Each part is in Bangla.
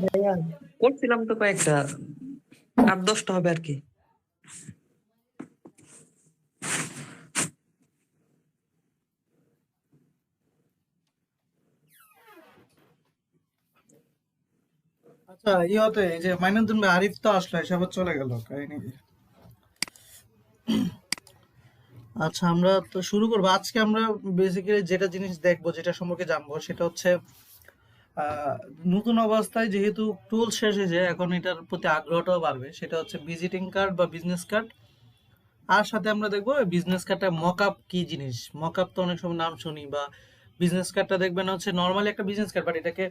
ভাইয়া করছিলাম তো কয়েকটা, 8-10টা হবে আর কি। আচ্ছা, ইয়েতে এই যে মাইনুদ্দিন ভাই আরিফ তো আসলো, এসব চলে গেল কাহিনী কি? আচ্ছা, আমরা তো শুরু করবো। আজকে আমরা বেসিক্যালি যেটা জিনিস দেখবো, যেটা সম্পর্কে জানবো, সেটা হচ্ছে আহ, নতুন অবস্থায় যেহেতু টুল শেষ হয়েছে, এখন এটার প্রতি আগ্রহটাও বাড়বে। সেটা হচ্ছে ভিজিটিং কার্ড বা বিজনেস কার্ড। আর সাথে আমরা দেখবো বিজনেস কার্ডটা মকআপ কি জিনিস। মকআপ তো অনেক সময় নাম শুনি, বা বিজনেস কার্ডটা দেখবেন হচ্ছে নর্মালি একটা বিজনেস কার্ড, বাট এটাকে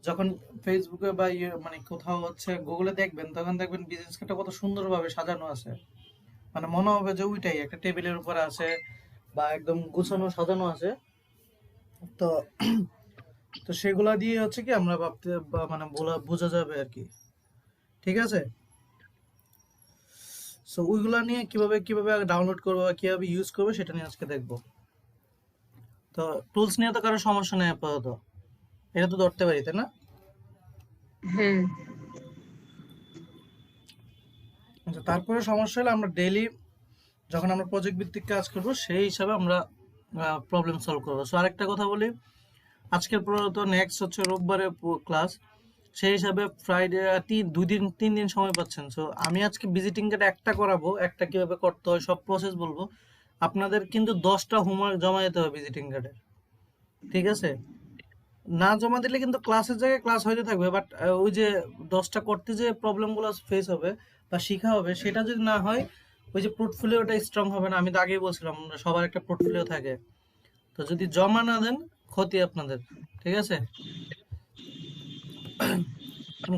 যখন ফেসবুকে বা মানে কোথাও হচ্ছে গুগলে দেখবেন, তখন দেখবেন বিজনেস কার্ডটা কত সুন্দরভাবে সাজানো আছে। মানে মনে হবে যে ওইটাই একটা টেবিলের উপরে আছে, বা একদম গুছানো সাজানো আছে। তো তো সেগুলা দিয়ে হচ্ছে কি আমরা ভাবতে বা মানে বোঝা যাবে আর কি। ঠিক আছে? সো ওইগুলা নিয়ে কিভাবে কিভাবে ডাউনলোড করবো বা কিভাবে ইউজ করবো সেটা নিয়ে আজকে দেখবো। তো টুলস নিয়ে তো কারো সমস্যা নেই আপাতত, এটা তো ধরতে পারি, তাই না? হ্যাঁ, আচ্ছা, তারপরে সমস্যা হলে আমরা ডেইলি যখন আমরা প্রজেক্ট ভিত্তিক কাজ করবো, সেই হিসাবে আমরা প্রবলেম সলভ করবো। সো আরেকটা কথা বলি, আজকের পর তো নেক্সট হচ্ছে রোববারে ক্লাস, সেই হিসাবে ফ্রাইডে 3 দিন সময় পাচ্ছেন। সো আমি আজকে ভিজিটিং কার্ড একটা করাবো, একটা কিভাবে করতে হয় সব প্রসেস বলবো। আপনাদের কিন্তু 10টা হোমওয়ার্ক জমা দিতে হবে ভিজিটিং কার্ডে, ঠিক আছে? না জমা দিলে কিন্তু ক্লাসের জায়গায় ক্লাস হইতে থাকবে, বাট ওই যে 10টা করতে যে প্রবলেমগুলো ফেস হবে বা শিখা হবে, সেটা যদি না হয়, ওই যে পোর্টফোলিওটা স্ট্রং হবে না। আমি তো আগেই বলছিলাম সবার একটা পোর্টফোলিও থাকে। তো যদি জমা না দেন, ক্ষতি আপনাদের, ঠিক আছে?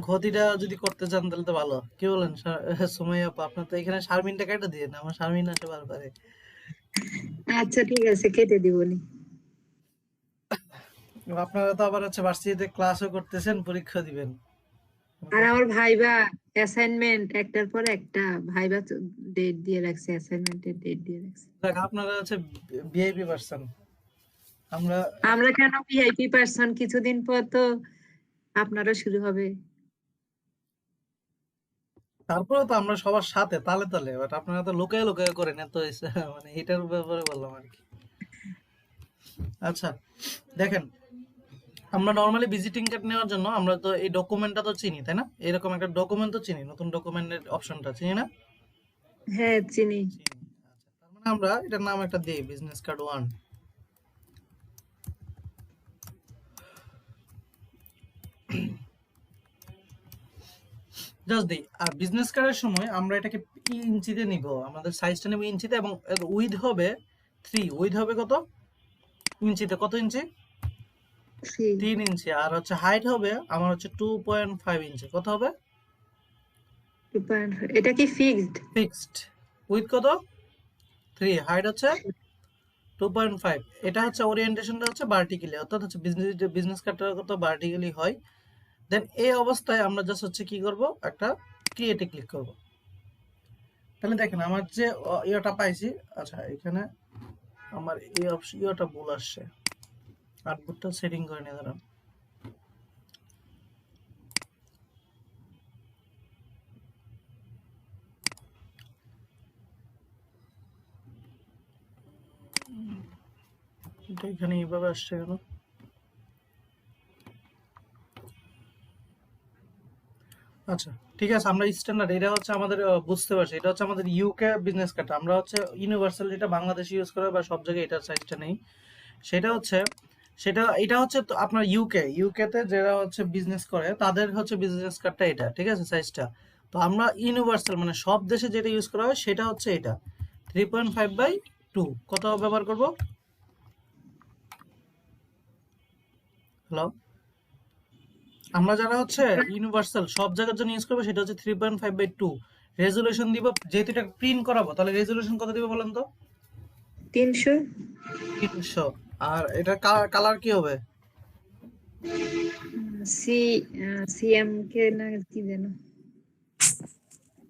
ক্ষতিটা যদি করতে চান তাহলে তো ভালো। কি বলেন সুমাইয়া আপা? আপনার তো এখানে শারমিনটা কেটে দিয়ে না, আমার শারমিন আসে বারবারে। আচ্ছা ঠিক আছে, কেটে দিবনি। আপনারা তো আবার হচ্ছে ভার্সিটিতে ক্লাসও করতেছেন, পরীক্ষা দিবেন। আর আমার ভাইবা অ্যাসাইনমেন্ট একটার পর একটা, ভাইবা ডেট দিয়ে রাখছে, অ্যাসাইনমেন্টের ডেট দিয়ে রাখছে। দেখ, আপনারা হচ্ছে ভিআইপি পার্সন, আমরা আমরা কেন ভিআইপি পার্সন? কিছুদিন পর তো আপনারও শুরু হবে। তারপরে তো আমরা সবার সাথে তালে তালে, বাট আপনারা তো লুকায় লুকায় করেন, এত মানে এটার ব্যাপারে বললাম আর কি। আচ্ছা, দেখেন, আমরা নর্মালি ভিজিটিং কার্ড নেওয়ার জন্য আমরা তো এই ডকুমেন্টটা তো চিনি, তাই না? এরকম একটা ডকুমেন্ট তো চিনি, নতুন ডকুমেন্টের অপশনটা চিনি না? হ্যাঁ চিনি। চিনি। আচ্ছা, তার মানে আমরা এটার নাম একটা দিই, বিজনেস কার্ড 1। জাস্ট দিই। আর বিজনেস কার্ডের সময় আমরা এটাকে ইঞ্চিতে নিব, আমাদের সাইজটা নেব ইঞ্চিতে, এবং উইথ হবে 3। উইথ হবে কত ইঞ্চিতে? কত ইঞ্চি? সেই 3 ইঞ্চি। আর হচ্ছে হাইট হবে আমার হচ্ছে 2.5 ইঞ্চি। কত হবে? 2.5। এটা কি ফিক্সড? ফিক্সড। উইথ কত? 3, হাইট হচ্ছে 2.5। এটা হচ্ছে ওরিয়েন্টেশনটা হচ্ছে ভার্টিক্যালি, অর্থাৎ হচ্ছে বিজনেস কার্ডটা কত ভার্টিক্যালি হয়। দেন এই অবস্থায় আমরা জাস্ট হচ্ছে কি করব, একটা ক্রিয়েটে ক্লিক করব। তাহলে দেখেন আমার যে ইয়েটা পাইছি। আচ্ছা, এখানে আমার এই অপশন ইয়েটা ভুল আসছে, আউটপুটটা সেটিং করে নিয়ে দাঁড়ান। এটা এখানে এইভাবে আসছে কেন? আচ্ছা, ঠিক আছে, আমরা স্ট্যান্ডার্ড এটা হচ্ছে আমাদের বুঝতে পারছি, এটা হচ্ছে আমাদের ইউকে বিজনেস কার্ড। আমরা হচ্ছে ইউনিভার্সাল যেটা বাংলাদেশে ইউজ করে বা সব জায়গায় এটার সাইজটা নেই, সেটা হচ্ছে এটা হচ্ছে তো আপনার ইউকেতে যারা হচ্ছে বিজনেস করে তাদের হচ্ছে বিজনেস কার্ডটা এটা, ঠিক আছে, সাইজটা। তো আমরা ইউনিভার্সাল মানে সব দেশে যেটা ইউজ করা হয় সেটা হচ্ছে এটা 3.5/2। কত ব্যবহার করব? হ্যালো, আমরা যারা হচ্ছে ইউনিভার্সাল সব জায়গার জন্য ইউজ করবো সেটা হচ্ছে 3.5/2। রেজুলেশন দিব, যেহেতু এটা প্রিন্ট করাবো, তাহলে রেজুলেশন কত দিব বলেন তো? 300। 300। আর এটা কালার কি হবে? সি সিএম কে না কি যেন,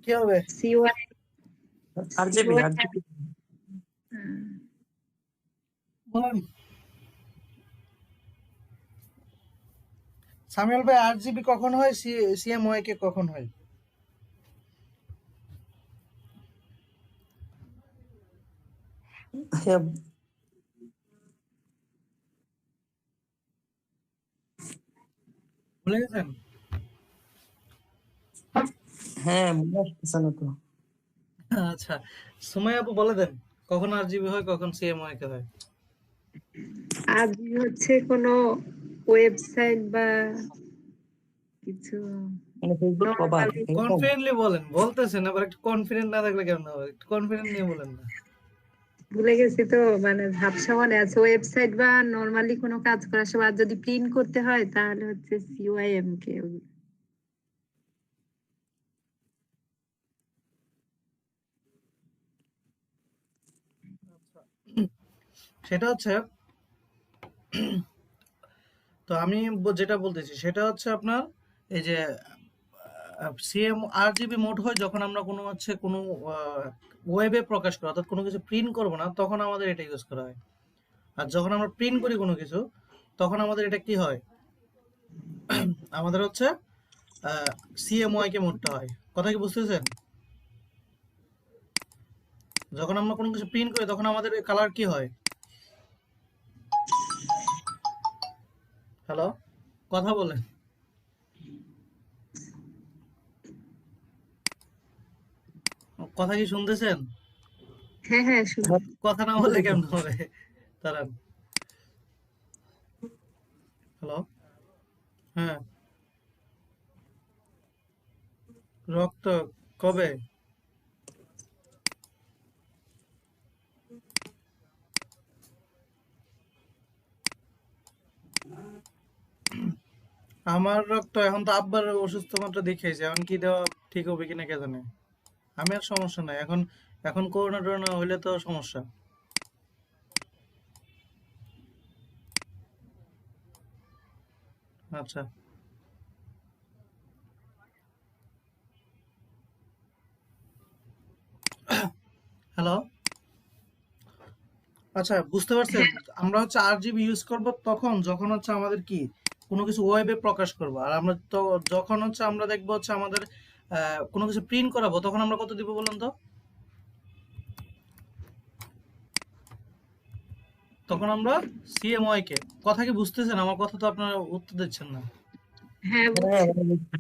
কি হবে? সি1। আরজিবি সি1। আরজিবি। বলেন। সামিউল ভাই আরজিবি কখন হয়, সিএমওয়াই কে কখন হয়? হ্যাঁ, ভুলে গেছেন? হ্যাঁ, মনে আসতেছে না তো। আচ্ছা, সুমাইয়া আপু বলে দেন কখন আরজিবি হয়, কখন সিএমওয়াই কে হয়? আজ হচ্ছে কোনো ওয়েবসাইট বা কিছু মানে ফেসবুক কভার, নরমালি এরকম। কনফিডেন্টলি বলেন, বলতেছেন আবার একটু কনফিডেন্ট না থাকলে কেমন হবে, একটু কনফিডেন্ট নিয়ে বলেন না। ভুলে গেছি তো, মানে ঝাপসা মনে আছে। ওয়েবসাইট বা নরমালি কোনো কাজ করার সময় আর যদি প্রিন্ট করতে হয় তাহলে হচ্ছে সিওআইএম কে। সেটা হচ্ছে, তো আমি যেটা বলতেছি সেটা হচ্ছে আপনার এই যে সিএম আরজিবি মোড হয় যখন আমরা কোনো হচ্ছে কোনো ওয়েবে প্রকাশ করি, অর্থাৎ কোনো কিছু প্রিন্ট করবো না, তখন আমাদের এটা ইউজ করা হয়। আর যখন আমরা প্রিন্ট করি কোনো কিছু, তখন আমাদের এটা কি হয়, আমাদের হচ্ছে সিএমওয়াই কে মোডটা হয়। কথা কি বুঝতেছেন? যখন আমরা কোনো কিছু প্রিন্ট করি তখন আমাদের কালার কি হয়? হ্যালো, কথা বলেন, কথা কি শুনতেছেন? হ্যাঁ হ্যাঁ, শুনি। কথা না বললে কেমন হবে? দাঁড়ান, হ্যালো, হ্যাঁ, রক্ত কবে? আমার রক্ত এখন তো আব্বার অসুস্থ মাত্র দেখিয়েছে, এখন কি দেওয়া ঠিক হবে কিনা কে জানে। আমি আর সমস্যা নাই এখন, এখন করোনা টরোনা হইলে তো সমস্যা। আচ্ছা, হ্যালো, আচ্ছা বুঝতে পারছেন। আমরা হচ্ছে আরজিবি ইউজ করব তখন যখন হচ্ছে আমাদের কি কোনো কিছু ওয়েবে প্রকাশ করব, আর আমরা তো যখন হচ্ছে আমরা দেখবো হচ্ছে আমাদের কোনো কিছু প্রিন্ট করাবো, তখন আমরা কত দিব বলেন তো? তখন আমরা সিএমওয়াই কে। কথা কি বুঝতেছেন? আমার কথা তো আপনারা উত্তর দিচ্ছেন না। হ্যাঁ, হ্যাঁ, বুঝছি।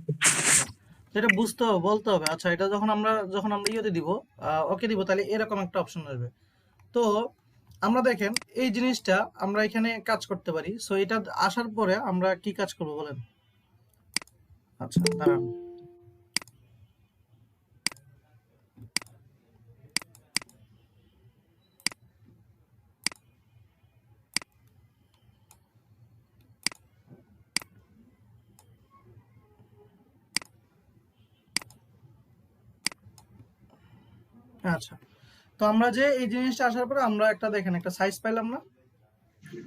আচ্ছা, যেটা বুঝতে হবে বলতে হবে। আচ্ছা, এটা যখন আমরা ইয়েতে দিব, ওকে দিব, তাহলে এরকম একটা অপশন আসবে। তো আমরা দেখেন এই জিনিসটা আমরা এখানে কাজ করতে পারি। সো এটা আসার পরে আমরা কি কাজ করব বলেন? আচ্ছা দাঁড়ান, আচ্ছা। তো আমরা যে এই জিনিসটা আসার পরে আমরা একটা দেখেন একটা সাইজ পাইলাম না,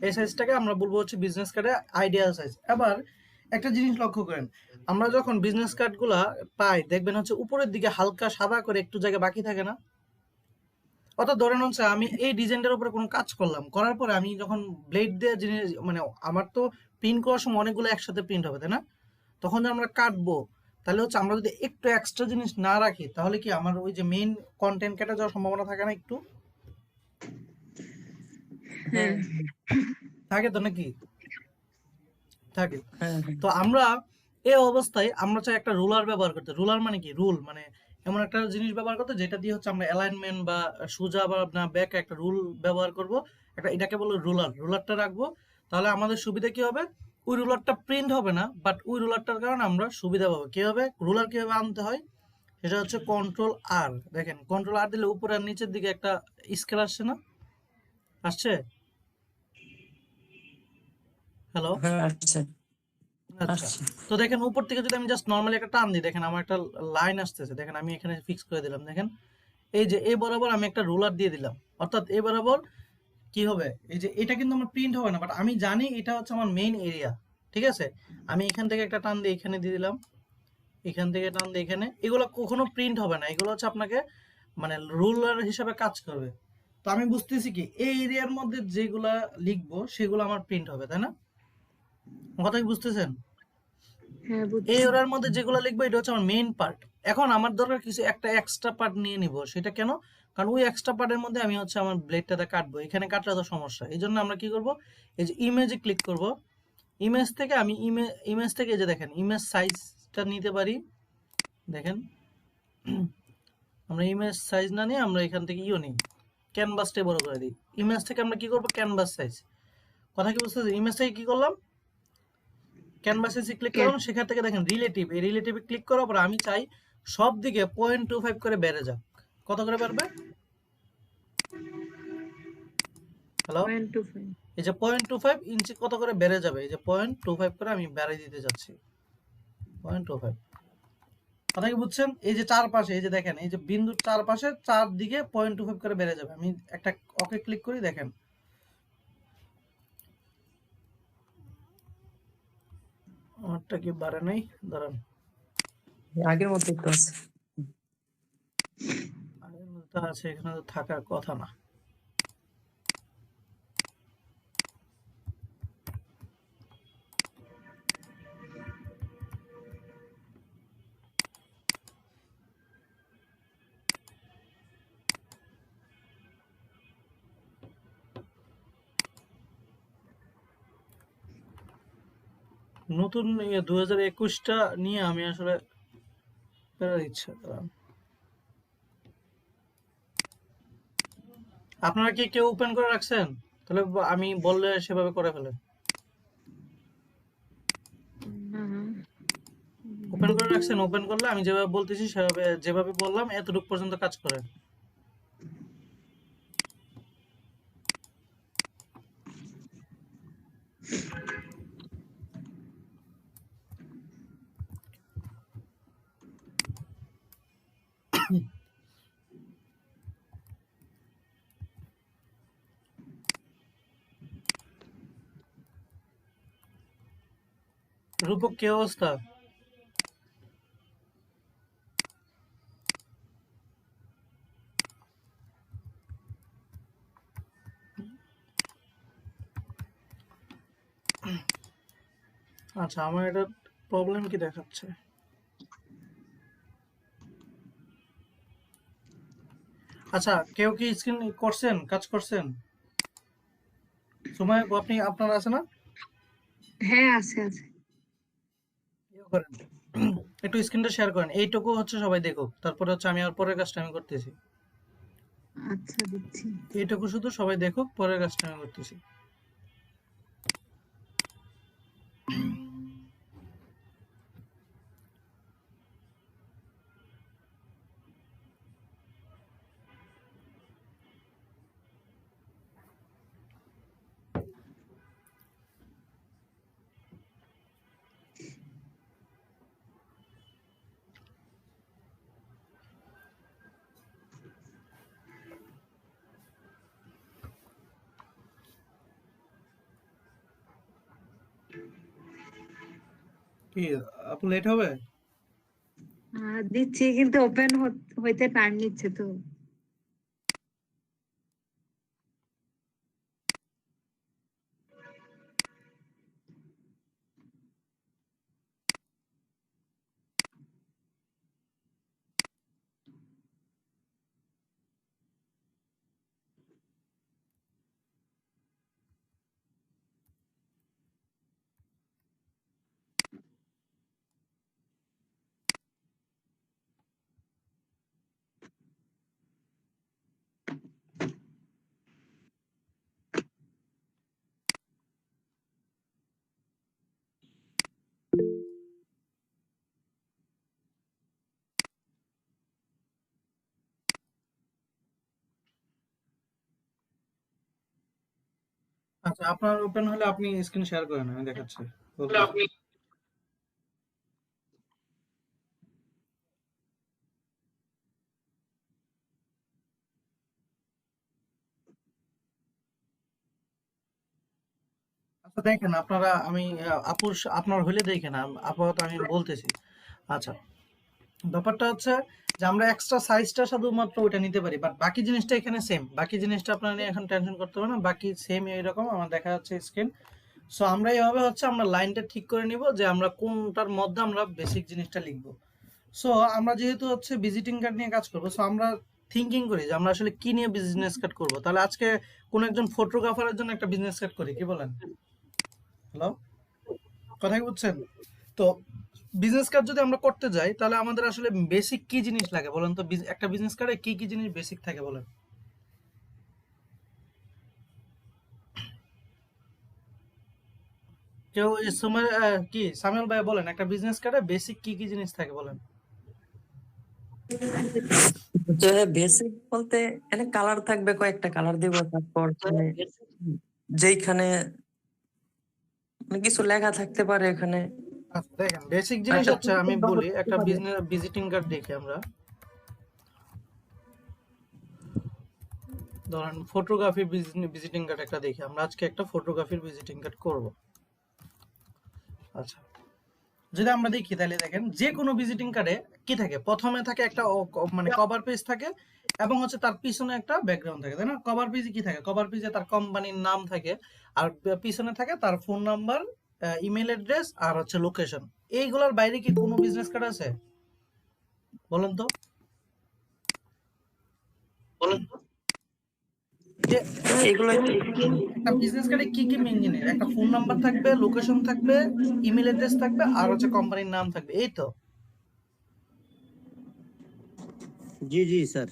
এই সাইজটাকে আমরা বলবো হচ্ছে বিজনেস কার্ডের আইডিয়াল সাইজ। এবার একটা জিনিস লক্ষ্য করেন, আমরা যখন বিজনেস কার্ডগুলা পাই দেখবেন হচ্ছে উপরের দিকে হালকা সাদা করে একটু জায়গা বাকি থাকে না? অর্থাৎ ধরেন হচ্ছে আমি এই ডিজাইনটার উপরে কোনো কাজ করলাম, করার পরে আমি যখন ব্লেড দিয়ে জিনিস মানে আমার তো প্রিন্ট করার সময় অনেকগুলো একসাথে প্রিন্ট হবে তাই না? তখন যে আমরা কাটবো, তাহলে হচ্ছে আমরা যদি একটু এক্সট্রা জিনিস না রাখি তাহলে কি আমার ওই যে মেইন কন্টেন্ট কেটে যাওয়ার সম্ভাবনা থাকে না একটু? হ্যাঁ, হ্যাঁ থাকে তো নাকি? থাকে। হ্যাঁ, হ্যাঁ, তো আমরা এই অবস্থায় আমরা চাই একটা রুলার ব্যবহার করতে। রুলার মানে কি? রুল মানে এমন একটা জিনিস ব্যবহার করতে যেটা দিয়ে হচ্ছে আমরা অ্যালাইনমেন্ট বা সোজা বা না ব্যাক একটা রুল ব্যবহার করব। একটা এটাকে বলে রুলার। রুলারটা রাখবো, তাহলে আমাদের সুবিধা কি হবে? ওই রুলারটা প্রিন্ট হবে না, বাট ওই রুলারটার কারণে আমরা সুবিধা পাবো। কিভাবে রুলার কিভাবে আনতে হয়? সেটা হচ্ছে কন্ট্রোল আর। দেখেন কন্ট্রোল আর দিলে উপরে আর নিচের দিকে একটা স্কেল আসছে না? আসছে? হ্যালো, হ্যাঁ, আচ্ছা, আচ্ছা। আসছে। তো দেখেন উপর থেকে যদি আমি জাস্ট নর্মালি একটা টান দিই, দেখেন আমার একটা লাইন আসতেছে। দেখেন আমি এখানে ফিক্স করে দিলাম। দেখেন এই যে এই বরাবর আমি একটা রুলার দিয়ে দিলাম, অর্থাৎ এই বরাবর কি হবে, এই যে এটা কিন্তু আমার প্রিন্ট হবে না, বাট আমি জানি এটা হচ্ছে আমার মেইন এরিয়া। ঠিক আছে, আমি এখান থেকে একটা টান দিয়ে এখানে দিয়ে দিলাম, এখান থেকে টান দিয়ে এখানে, এগুলো কখনো প্রিন্ট হবে না, এগুলো হচ্ছে আপনাকে মানে রুলার হিসাবে কাজ করবে। তো আমি বুঝতেছি কি এই এরিয়ার মধ্যে যেগুলা লিখবো সেগুলো আমার প্রিন্ট হবে, তাই না? কথা কি বুঝতেছেন? হ্যাঁ এই বুঝছি। ওরার মধ্যে যেগুলো লিখবো এটা হচ্ছে আমার মেইন পার্ট। এখন আমার দরকার কিছু একটা এক্সট্রা পার্ট নিয়ে নিব, সেটা কেন? কারণ ওই এক্সট্রা পার্টের মধ্যে আমি হচ্ছে আমার ব্লেডটাতে কাটবো, এখানে কাটলে তো সমস্যা। এই জন্য আমরা কি করব, এই যে ইমেজে ক্লিক করব। ইমেজ থেকে আমি ইমেজ থেকে এই যে দেখেন ইমেজ সাইজটা নিতে পারি। দেখেন আমরা ইমেজ সাইজ না নিয়ে আমরা এখান থেকে নিই, ক্যানভাসটাই বড় করে দিই। ইমেজ থেকে আমরা কি করব, ক্যানভাস সাইজ। কথা কি বুঝতেছি? ইমেজ থেকে কি করলাম, ক্যানভাসে ক্লিক করলাম, সেখান থেকে দেখেন রিলেটিভ, এই রিলেটিভে ক্লিক করার পর আমি চাই সব দিকে 0.25 করে বেড়ে যাক। কত করে বাড়বে? হ্যালো, 0.25। এই যে 0.25 ইঞ্চি কত করে বেড়ে যাবে, এই যে 0.25 করে আমি বেড়ে দিতে যাচ্ছি। 0.25, কথা কি বুঝছেন? এই যে চারপাশে, এই যে দেখেন এই যে বিন্দুর চারপাশে চারদিকে 0.25 করে বেড়ে যাবে। আমি একটা ওকে ক্লিক করি, দেখেন আমারটা কি বাড়ে নাই, দাঁড়ান। আগের মতো একটু আছে। আগের মতো আছে, এখানে তো থাকার কথা না। নতুন 2021টা নিয়ে আমি আসলে প্যারা দিচ্ছে। দাঁড়ান। আপনারা কি কেউ ওপেন করে রাখছেন? তাহলে আমি বললে সেভাবে করে ফেলেন। না ওপেন করে রাখছেন? ওপেন করলে আমি যেভাবে বলতেছি সেভাবে, যেভাবে বললাম এতটুকু পর্যন্ত কাজ করেন। রূপক কি অবস্থা? আচ্ছা, আমার এটা প্রবলেম কি দেখাচ্ছে? আচ্ছা, কেউ কি স্ক্রিন করছেন, কাজ করছেন? সময় আপনি, আপনার আছে না? হ্যাঁ আছে আছে। ইয়ে করেন, একটু স্ক্রিনটা শেয়ার করেন। এইটুকু হচ্ছে সবাই দেখুক, তারপরে হচ্ছে আমি আর পরের কাজটা আমি করতেছি। আচ্ছা দিচ্ছি। এইটুকু শুধু সবাই দেখুক, পরের কাজটা আমি করতেছি। কি আপু, লেট হবে? দিচ্ছি কিন্তু ওপেন হইতে টাইম নিচ্ছে তো। আচ্ছা, আপনার ওপেন হলে আপনি স্ক্রিন শেয়ার করেন, আমি দেখাচ্ছি। আচ্ছা দেখেন আপনারা, আমি আপুর আপনার হলে দেখেন, আপাতত আমি বলতেছি। আচ্ছা, ব্যাপারটা হচ্ছে যে আমরা এক্সট্রা সাইজটা শুধুমাত্র ওইটা নিতে পারি, বাট বাকি জিনিসটা এখানে সেম। বাকি জিনিসটা আপনারা নিয়ে এখন টেনশন করতে হবে না, বাকি সেম এইরকম আমার দেখা যাচ্ছে স্ক্রিন। সো আমরা এইভাবে হচ্ছে আমরা লাইনটা ঠিক করে নিব যে আমরা কোনটার মধ্যে আমরা বেসিক জিনিসটা লিখবো। সো আমরা যেহেতু হচ্ছে ভিজিটিং কার্ড নিয়ে কাজ করবো, সো আমরা থিঙ্কিং করি যে আমরা আসলে কি নিয়ে বিজনেস কার্ড করবো। তাহলে আজকে কোন একজন ফটোগ্রাফারের জন্য একটা বিজনেস কার্ড করি, কি বলেন? হ্যালো, কথা কি বুঝছেন? তো বিজনেস কার্ড যদি আমরা করতে যাই তাহলে আমাদের আসলে বেসিক কি জিনিস লাগে বলেন তো? একটা বিজনেস কার্ডে কি কি জিনিস বেসিক থাকে বলেন? কেউ এই সময় কি সামিউল ভাই বলেন, একটা বিজনেস কার্ডে বেসিক কি কি জিনিস থাকে বলেন? যে বেসিক বলতে এখানে কালার থাকবে, কয়েকটা কালার দিব, তারপর যেইখানে কিছু লেখা থাকতে পারে এখানে। আচ্ছা দেখেন, বেসিক জিনিস একটা হচ্ছে আমি বলি, একটা বিজনেস ভিজিটিং কার্ড দেখি আমরা, ধরেন ফটোগ্রাফি ভিজিটিং কার্ড একটা দেখি আমরা, আজকে একটা ফটোগ্রাফির ভিজিটিং কার্ড করব। আচ্ছা, যদি আমরা দেখি তাহলে দেখেন যে কোনো ভিজিটিং কার্ডে কি থাকে, প্রথমে থাকে একটা মানে কভার পেজ থাকে এবং হচ্ছে তার পিছনে একটা ব্যাকগ্রাউন্ড থাকে, তাই না? কভার পেজে কি থাকে? কভার পেজে তার কোম্পানির নাম থাকে, আর পিছনে থাকে তার ফোন নাম্বার, ইমেল অ্যাড্রেস আর হচ্ছে লোকেশন। এইগুলোর বাইরে কি কোনো বিজনেস কার্ড আছে বলেন তো? যে এগুলো একটা বিজনেস কার্ডে কি কি মেন জিনিস? একটা ফোন নাম্বার থাকবে, লোকেশন থাকবে, ইমেল অ্যাড্রেস থাকবে আর হচ্ছে কোম্পানির নাম থাকবে, এই তো। জি জি স্যার।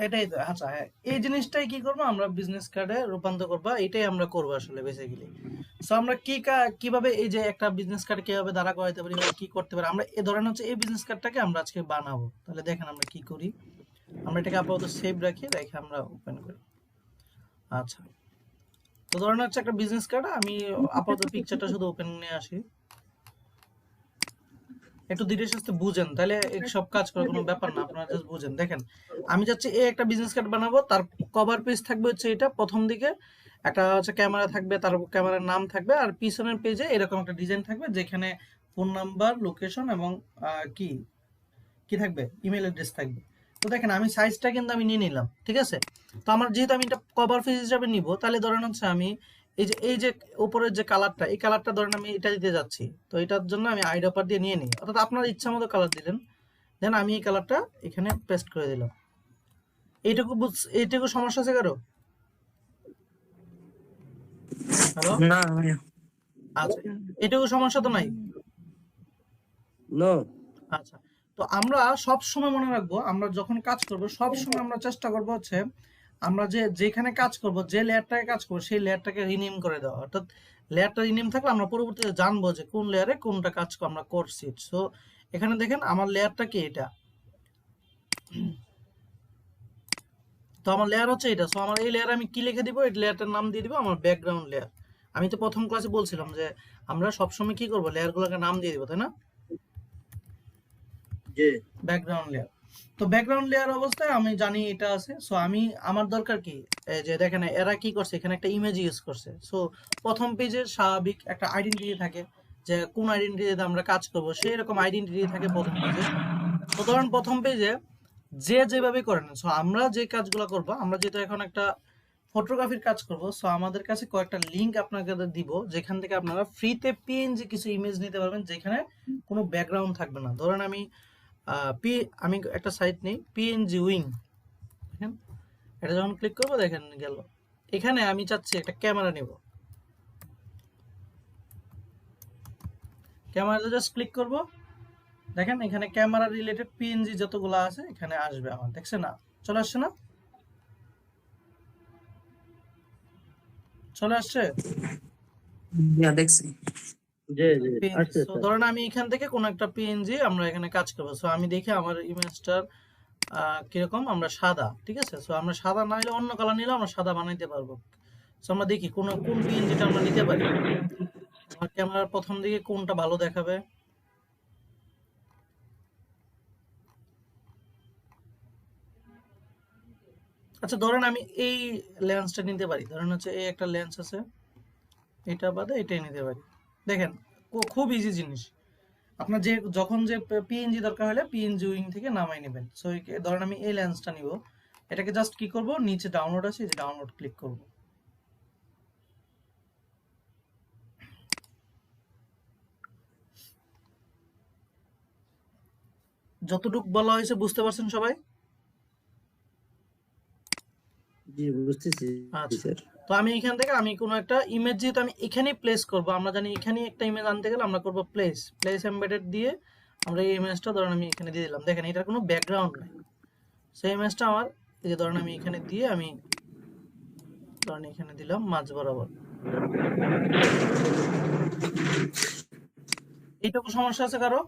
এটাই তো। আচ্ছা হ্যাঁ, এই জিনিসটাই কি করবো আমরা বিজনেস কার্ডে রূপান্তর করবো, এটাই আমরা করবো আসলে বেসিক্যালি। সো আমরা কিভাবে এই যে একটা বিজনেস কার্ড কিভাবে দাঁড়া করাইতে পারি বা কি করতে পারি, আমরা এ ধরেন হচ্ছে এই বিজনেস কার্ডটাকে আমরা আজকে বানাবো। তাহলে দেখেন আমরা কি করি, আমরা এটাকে আপাতত সেভ রাখি, রেখে আমরা ওপেন করি। আচ্ছা, তো ধরেন হচ্ছে একটা বিজনেস কার্ড, আমি আপাতত পিকচারটা শুধু ওপেন নিয়ে আসি, একটু ধীরে সুস্থে বুঝেন, তাহলে এই সব কাজ করার কোনো ব্যাপার না, আপনারা জাস্ট বুঝেন। দেখেন আমি যাচ্ছি এই একটা বিজনেস কার্ড বানাবো, তার কভার পেজ থাকবে হচ্ছে এটা, প্রথম দিকে একটা হচ্ছে ক্যামেরা থাকবে, তার ক্যামেরার নাম থাকবে, আর পিছনের পেজে এরকম একটা ডিজাইন থাকবে যেখানে ফোন নাম্বার, লোকেশন এবং কি কি থাকবে, ইমেল অ্যাড্রেস থাকবে। তো দেখেন আমি সাইজটা কিন্তু আমি নিয়ে নিলাম, ঠিক আছে? তো আমার যেহেতু আমি এটা কভার পেজ হিসাবে নিব, তাহলে ধরেন হচ্ছে আমি এই যে উপরের যে কালারটা, এই কালারটা ধরেন আমি এটা দিতে যাচ্ছি, তো এটার জন্য আমি আইডপার দিয়ে নিয়ে নিই, অর্থাৎ আপনার ইচ্ছা মতো কালার দিলেন, দেন আমি এই কালারটা এখানে পেস্ট করে দিলাম। এইটুকু সমস্যা আছে কারো? হ্যালো, না ভাইয়া। আচ্ছা, এটুকু সমস্যা তো নাই? নো। আচ্ছা, তো আমরা সব সময় মনে রাখবো, আমরা যখন কাজ করব সব সময় আমরা চেষ্টা করব হচ্ছে আমরা যেখানে কাজ করব, যে লেয়ারটাকে কাজ করব সেই লেয়ারটাকে রিনেম করে দেওয়া, অর্থাৎ লেয়ারটা রিনেম থাকলে আমরা পরবর্তীতে জানবো যে কোন লেয়ারে কোনটা কাজ আমরা করছি। সো এখানে দেখেন আমার লেয়ারটা কি, এটা তো আমার লেয়ার হচ্ছে এটা। সো আমার এই লেয়ার আমি কি লিখে দিব, এই লেয়ারটার নাম দিয়ে দিব আমার ব্যাকগ্রাউন্ড লেয়ার। আমি তো প্রথম ক্লাসে বলছিলাম যে আমরা সবসময় কি করব, লেয়ারগুলোকে নাম দিয়ে দিব, তাই না? জি। Background layer. তো ব্যাকগ্রাউন্ড লেয়ার অবস্থায় আমি জানি এটা আছে, সো আমি আমার দরকার কি, এই যে দেখেন এরা কি করছে, এখানে একটা ইমেজ ইউজ করছে। সো প্রথম পেজে স্বাভাবিক একটা আইডেন্টিটি থাকে, যে কোন আইডেন্টিটিতে আমরা কাজ করব সেই রকম আইডেন্টিটি থাকে প্রথম পেজে। তো ধরেন প্রথম পেজে যে যেভাবে করেন, সো আমরা যে কাজগুলো করব, আমরা যেহেতু এখন একটা ফটোগ্রাফির কাজ করব, সো আমাদের কাছে কয়েকটা লিংক আপনাকে দিব যেখান থেকে আপনারা ফ্রিতে পিএনজি কিছু ইমেজ নিতে পারবেন যেখানে কোনো ব্যাকগ্রাউন্ড থাকবে না। ধরেন আমি একটা সাইট নেই, পিএনজি উইং, দেখেন এটা যখন ক্লিক করবো দেখেন গেল, এখানে আমি চাচ্ছি একটা ক্যামেরা নেব, ক্যামেরাতে জাস্ট ক্লিক করব, দেখেন এখানে ক্যামেরা রিলেটেড পিএনজি যতগুলো আছে এখানে আসবে আমার, দেখছেন না? চলে আসছে না? চলে আসছে দেখছি। জি জি পিএনজি। আচ্ছা সো স্যার। ধরেন আমি এখান থেকে কোন একটা পিএনজি আমরা এখানে কাজ করবো, সো আমি দেখি আমার ইমেজটার কিরকম, আমরা সাদা, ঠিক আছে? সো আমরা সাদা না হলে অন্য কালার নিলে আমরা সাদা বানাইতে পারবো। সো আমরা দেখি কোন পিএনজিটা আমরা নিতে পারি, আমার ক্যামেরার প্রথম দিকে কোনটা ভালো দেখাবে। আচ্ছা ধরেন আমি এই লেন্সটা নিতে পারি, ধরেন হচ্ছে এই একটা লেন্স আছে, এটা বাদে এটাই নিতে পারি। দেখেন খুব ইজি জিনিস, আপনার যখন যে পিএনজি দরকার হলে পিএনজি উইং থেকে নামাই নেবেন। সো ধরেন আমি এই লেন্সটা নিব, এটাকে জাস্ট কি করব, নিচে ডাউনলোড আছে, যে ডাউনলোড ক্লিক করব। যতটুকু বলা হয়েছে বুঝতে পারছেন সবাই? জি বুঝতেছি আচ্ছা, স্যার। তো আমি এখান থেকে আমি কোনো একটা ইমেজ যেহেতু আমি এখানেই প্লেস করব, আমরা জানি এখানে একটা ইমেজ আনতে গেলে আমরা করব প্লেস এমবেডেড দিয়ে আমরা এই ইমেজটা ধরেন আমি এখানে দিয়ে দিলাম। দেখেন এটার কোনো ব্যাকগ্রাউন্ড নাই, সেই ইমেজটা আমার এই যে ধরেন আমি এখানে দিয়ে আমি ধরেন এখানে দিলাম মাঝ বরাবর। এইটুকু সমস্যা আছে কারো?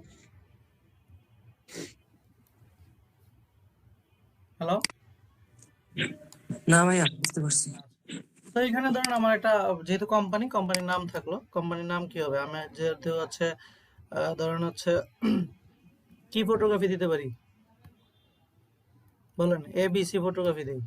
হ্যালো? না ভাইয়া, বুঝতে পারছি। তো এখানে ধরেন আমার একটা যেহেতু কোম্পানির নাম থাকলো, কোম্পানির নাম কি হবে? আমি যেহেতু হচ্ছে ধরেন হচ্ছে কি ফটোগ্রাফি দিতে পারি বলেন? ABC ফটোগ্রাফি দেই।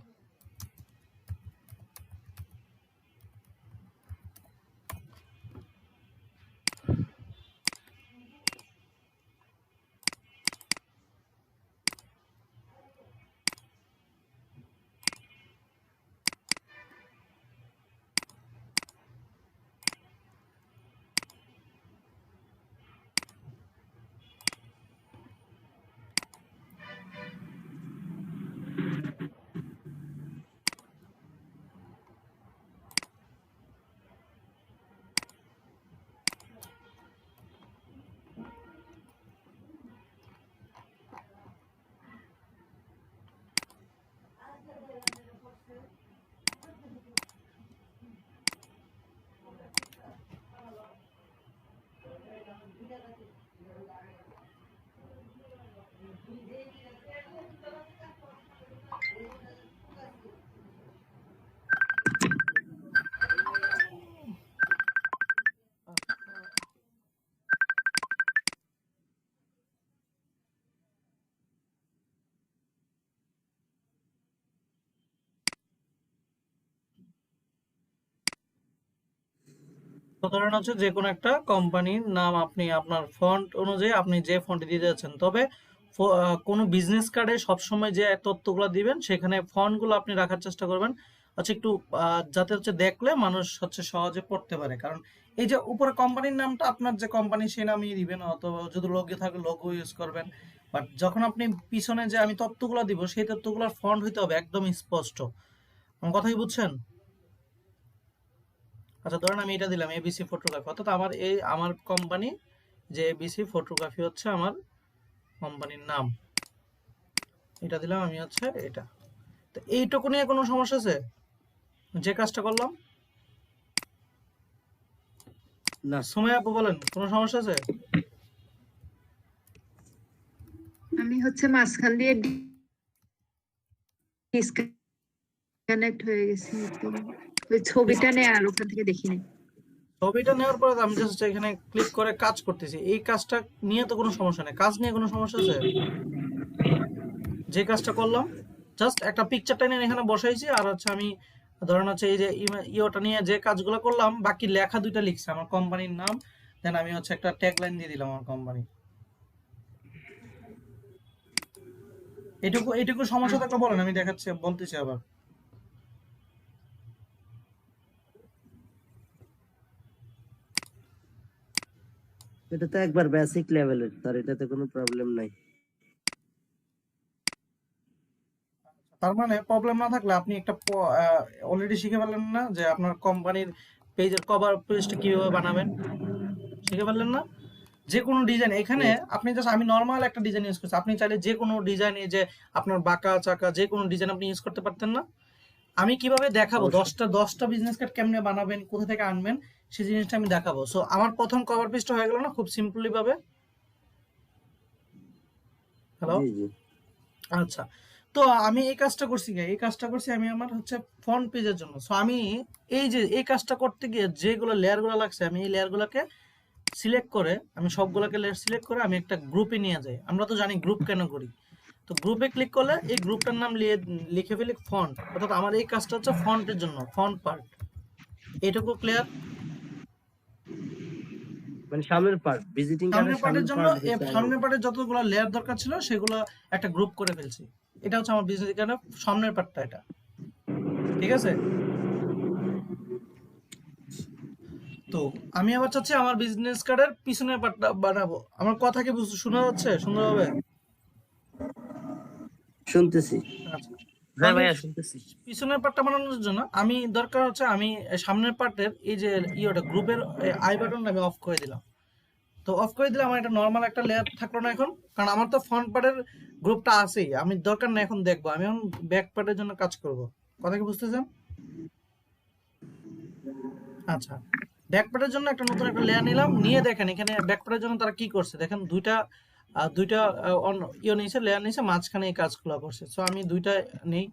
তো ধরেন হচ্ছে যে কোনো একটা কোম্পানির নাম আপনি আপনার ফন্ট অনুযায়ী আপনি যে ফন্ট দিতে যাচ্ছেন, তবে কোনো বিজনেস কার্ডে সবসময় যে তথ্যগুলো দিবেন সেখানে ফন্টগুলো আপনি রাখার চেষ্টা করবেন হচ্ছে একটু যাতে হচ্ছে দেখলে মানুষ হচ্ছে সহজে পড়তে পারে। কারণ এই যে উপরে কোম্পানির নামটা আপনার যে কোম্পানি সেই নামই দিবেন, অথবা যদি লোগো থাকে লোগো ইউজ করবেন। বাট যখন আপনি পিছনে যে আমি তথ্যগুলো দিব সেই তথ্যগুলোর ফন্ট হইতে হবে একদম স্পষ্ট। আমার কথা কি বুঝছেন? আচ্ছা, ধরেন আমি এটা দিলাম ABC ফটোগ্রাফি, অর্থাৎ আমার কোম্পানি যে ABC ফটোগ্রাফি হচ্ছে আমার কোম্পানির নাম। এটা দিলাম আমি হচ্ছে এটা। তো এইটুকু নিয়ে কোনো সমস্যা আছে যে কাজটা করলাম? না সময় আপু বলেন, কোনো সমস্যা আছে? আমি হচ্ছে মাঝখান দিয়ে ডিসকানেক্ট হয়ে গেছি, তো ওই ছবিটা নিয়ে আর ওখান থেকে দেখি নাই। ছবিটা নেওয়ার পরে আমি জাস্ট এখানে ক্লিক করে কাজ করতেছি, এই কাজটা নিয়ে তো কোনো সমস্যা নেই। কাজ নিয়ে কোনো সমস্যা আছে? যে কাজটা করলাম জাস্ট একটা পিকচারটা নিয়ে এখানে বসাইছি, আর হচ্ছে আমি ধরেন হচ্ছে এই যে ইওটা নিয়ে যে কাজগুলো করলাম, বাকি লেখা দুইটা লিখছি আমার কোম্পানির নাম, দেন আমি হচ্ছে একটা ট্যাগ লাইন দিয়ে দিলাম আমার কোম্পানি। এইটুকু সমস্যা থাকলে বলেন, আমি দেখাচ্ছি বলতেছি আবার। এটা তো একবার বেসিক লেভেলের স্যার, এটাতে কোনো প্রবলেম নাই। তার মানে প্রবলেম না থাকলে আপনি একটা অলরেডি শিখে ফেললেন না যে আপনার কোম্পানির পেজের কভার পেজটা কিভাবে বানাবেন? শিখে ফেললেন না? যে কোনো ডিজাইন এখানে আপনি জাস্ট আমি নর্মাল একটা ডিজাইন ইউজ করছি, আপনি চাইলে যে কোনো ডিজাইন, যে আপনার বাঁকা চাকা যে কোনো ডিজাইন আপনি ইউজ করতে পারতেন না? আমি কিভাবে দেখাবো অবশ্যই। দশটা বিজনেস কার্ড কেমনে বানাবেন, কোথা থেকে আনবেন সেই জিনিসটা আমি দেখাবো। সো আমার প্রথম কভার পেজটা হয়ে গেল না খুব সিম্পলি ভাবে? হ্যালো? জি জি আচ্ছা, তো আমি এই কাজটা করছি এই কাজটা করছি আমি আমার হচ্ছে ফ্রন্ট পেজের জন্য। সো আমি এই যে এই কাজটা করতে গিয়ে যেগুলো লেয়ারগুলো লাগছে আমি এই লেয়ারগুলোকে সিলেক্ট করে, আমি সবগুলোকে লেয়ার সিলেক্ট করে আমি একটা গ্রুপে নিয়ে যাই। আমরা তো জানি গ্রুপ কেন করি। তো গ্রুপে ক্লিক করলে এই গ্রুপটার নাম লিখে ফেলি ফন্ট, অর্থাৎ আমার এই কাজটা হচ্ছে ফন্টের জন্য, ফন্ট পার্ট। এটুকু ক্লিয়ার? মানে সামনের পার্ট, ভিজিটিং কার্ডের সামনের পার্টের সামনের জন্য পার্ট হচ্ছে আগে। সামনের পার্টের যতগুলো লেয়ার দরকার ছিল সেগুলো একটা গ্রুপ করে ফেলছি। এটা হচ্ছে আমার বিজনেস কার্ডের সামনের পার্টটা, এটা ঠিক আছে? তো আমি আবার চাচ্ছি আমার বিজনেস কার্ডের পিছনের পার্টটা বানাবো। আমার কথা কি শোনা যাচ্ছে সুন্দরভাবে? শুনতেছি। আচ্ছা, হ্যাঁ আমি ভাইয়া শুনতেছি। পিছনের পার্টটা বানানোর জন্য আমি দরকার হচ্ছে আমি সামনের পার্টের এই যে ইয়েটা গ্রুপের আই বাটনটা আমি অফ করে দিলাম। তো অফ করে দিলে আমার এটা নর্মাল একটা লেয়ার থাকলো না এখন, কারণ আমার তো ফ্রন্ট পার্টের গ্রুপটা আছেই, আমি দরকার না এখন দেখবো, আমি এখন ব্যাক পার্টের জন্য কাজ করব। কথা কি বুঝতেছেন? আচ্ছা, ব্যাক পার্টের জন্য একটা নতুন একটা লেয়ার নিলাম, নিয়ে দেখেন এখানে ব্যাক পার্টের জন্য তারা কি করছে দেখেন, দুইটা নিয়েছে, লেয়ার নিয়েছে, মাঝখানে এই কাজগুলো করছে। সো আমি দুইটা নেই,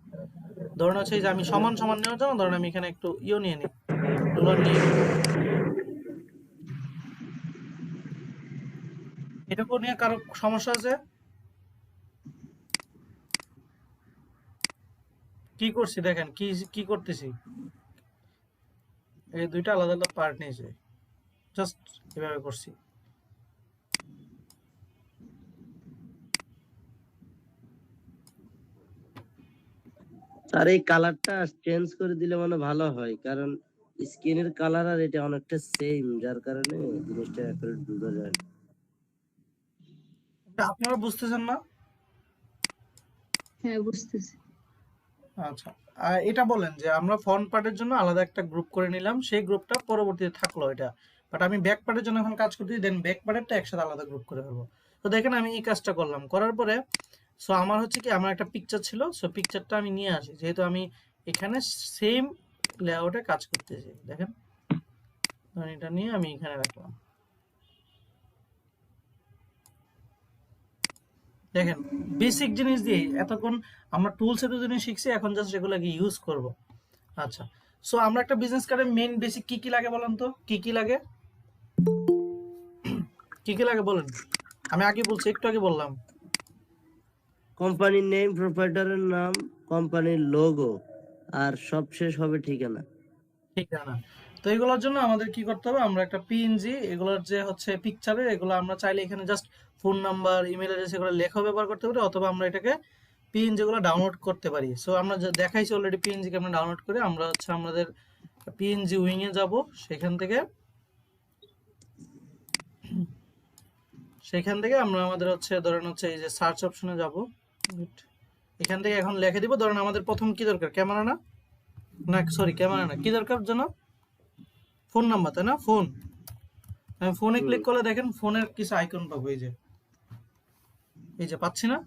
ধরুন হচ্ছে এই যে আমি সমান সমান নেওয়ার জন্য ধরুন আমি এখানে একটু নিয়ে নিই, রুলার নিয়ে নিই। এটুকু নিয়ে কারো সমস্যা আছে? কি করছি দেখেন, কি কি করতেছি, এই দুইটা আলাদা আলাদা পার্ট নিয়েছে, জাস্ট এভাবে করছি। আর এই কালারটা চেঞ্জ করে দিলে মানে ভালো হয়, কারণ স্কিনের কালার আর এটা অনেকটা সেম, যার কারণে জিনিসটা অ্যাকুরেট বোঝা যায় না। এটা আপনারা বুঝতেছেন না? হ্যাঁ, বুঝতেছি। আচ্ছা, এটা বলেন যে আমরা ফ্রন্ট পার্টের জন্য আলাদা একটা গ্রুপ করে নিলাম, সেই গ্রুপটা পরবর্তীতে থাকলো এটা, বাট আমি ব্যাক পার্টের জন্য এখন কাজ করতেছি, দেন ব্যাক পার্টেরটা একসাথে আলাদা গ্রুপ করে ফেলবো। তো দেখেন আমি এই কাজটা করলাম, করার পরে সো আমার হচ্ছে কি, আমার একটা পিকচার ছিল, সো পিকচারটা আমি নিয়ে আসি, যেহেতু আমি এখানে সেম লেআউটে কাজ করতেছি, দেখেন এটা নিয়ে আমি এখানে রাখলাম। দেখেন বেসিক জিনিস দিয়ে এতক্ষণ আমরা টুলস এত জিনিস শিখছি, এখন জাস্ট এগুলোকে ইউজ করব। আচ্ছা, সো আমরা একটা বিজনেস কার্ডে মেইন বেসিক কি কি লাগে বলেন তো, কি কি লাগে, কি কি লাগে বলেন? আমি আগে বলছি, একটু আগে বললাম। কোম্পানির নেম, প্রোপাইটারের নাম, কোম্পানির লোগো, আর সবশেষ হবে ঠিকানা। ঠিকানা। তো এগুলোর জন্য আমাদের কি করতে হবে, আমরা একটা পিএনজি, এগুলোর যে হচ্ছে পিকচারে, এগুলো আমরা চাইলে এখানে just phone number, email address এগুলো লেখা ব্যবহার করতে পারি, অথবা আমরা এটাকে পিএনজি গুলো ডাউনলোড করতে পারি। সো আমরা দেখাইছি অলরেডি পিএনজি কে আমরা ডাউনলোড করে, আমরা হচ্ছে আমাদের পিএনজি উইং এ যাব, সেখান থেকে আমরা আমাদের হচ্ছে ধরেন হচ্ছে এই যে সার্চ অপশনে যাব, এখান থেকে এখন লিখে দিব, ধরেন আমাদের প্রথম কি দরকার, ক্যামেরা না, না সরি ক্যামেরা না, কি দরকার জন্য, ফোন নাম্বার, তাই না? ফোন, আমি ফোনে ক্লিক করলে দেখেন ফোনের কিছু আইকন পাবো, এই যে পাচ্ছি না।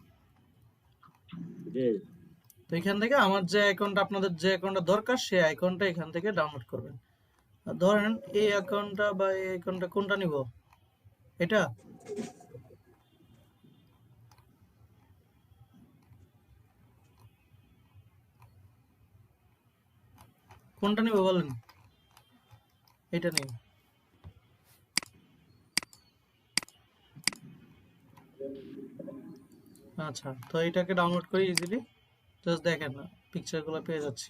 তো এখান থেকে আমার যে আইকনটা, আপনাদের যে আইকনটা দরকার সেই আইকনটা এখান থেকে ডাউনলোড করবেন। আর ধরেন এই আইকনটা বা এই আইকনটা কোনটা নিব, এটা কোনটা নিব বলেন, এটা নিব। আচ্ছা, তো এটাকে ডাউনলোড করি ইজিলি, জাস্ট দেখেন না পিকচারগুলো পেয়ে যাচ্ছি।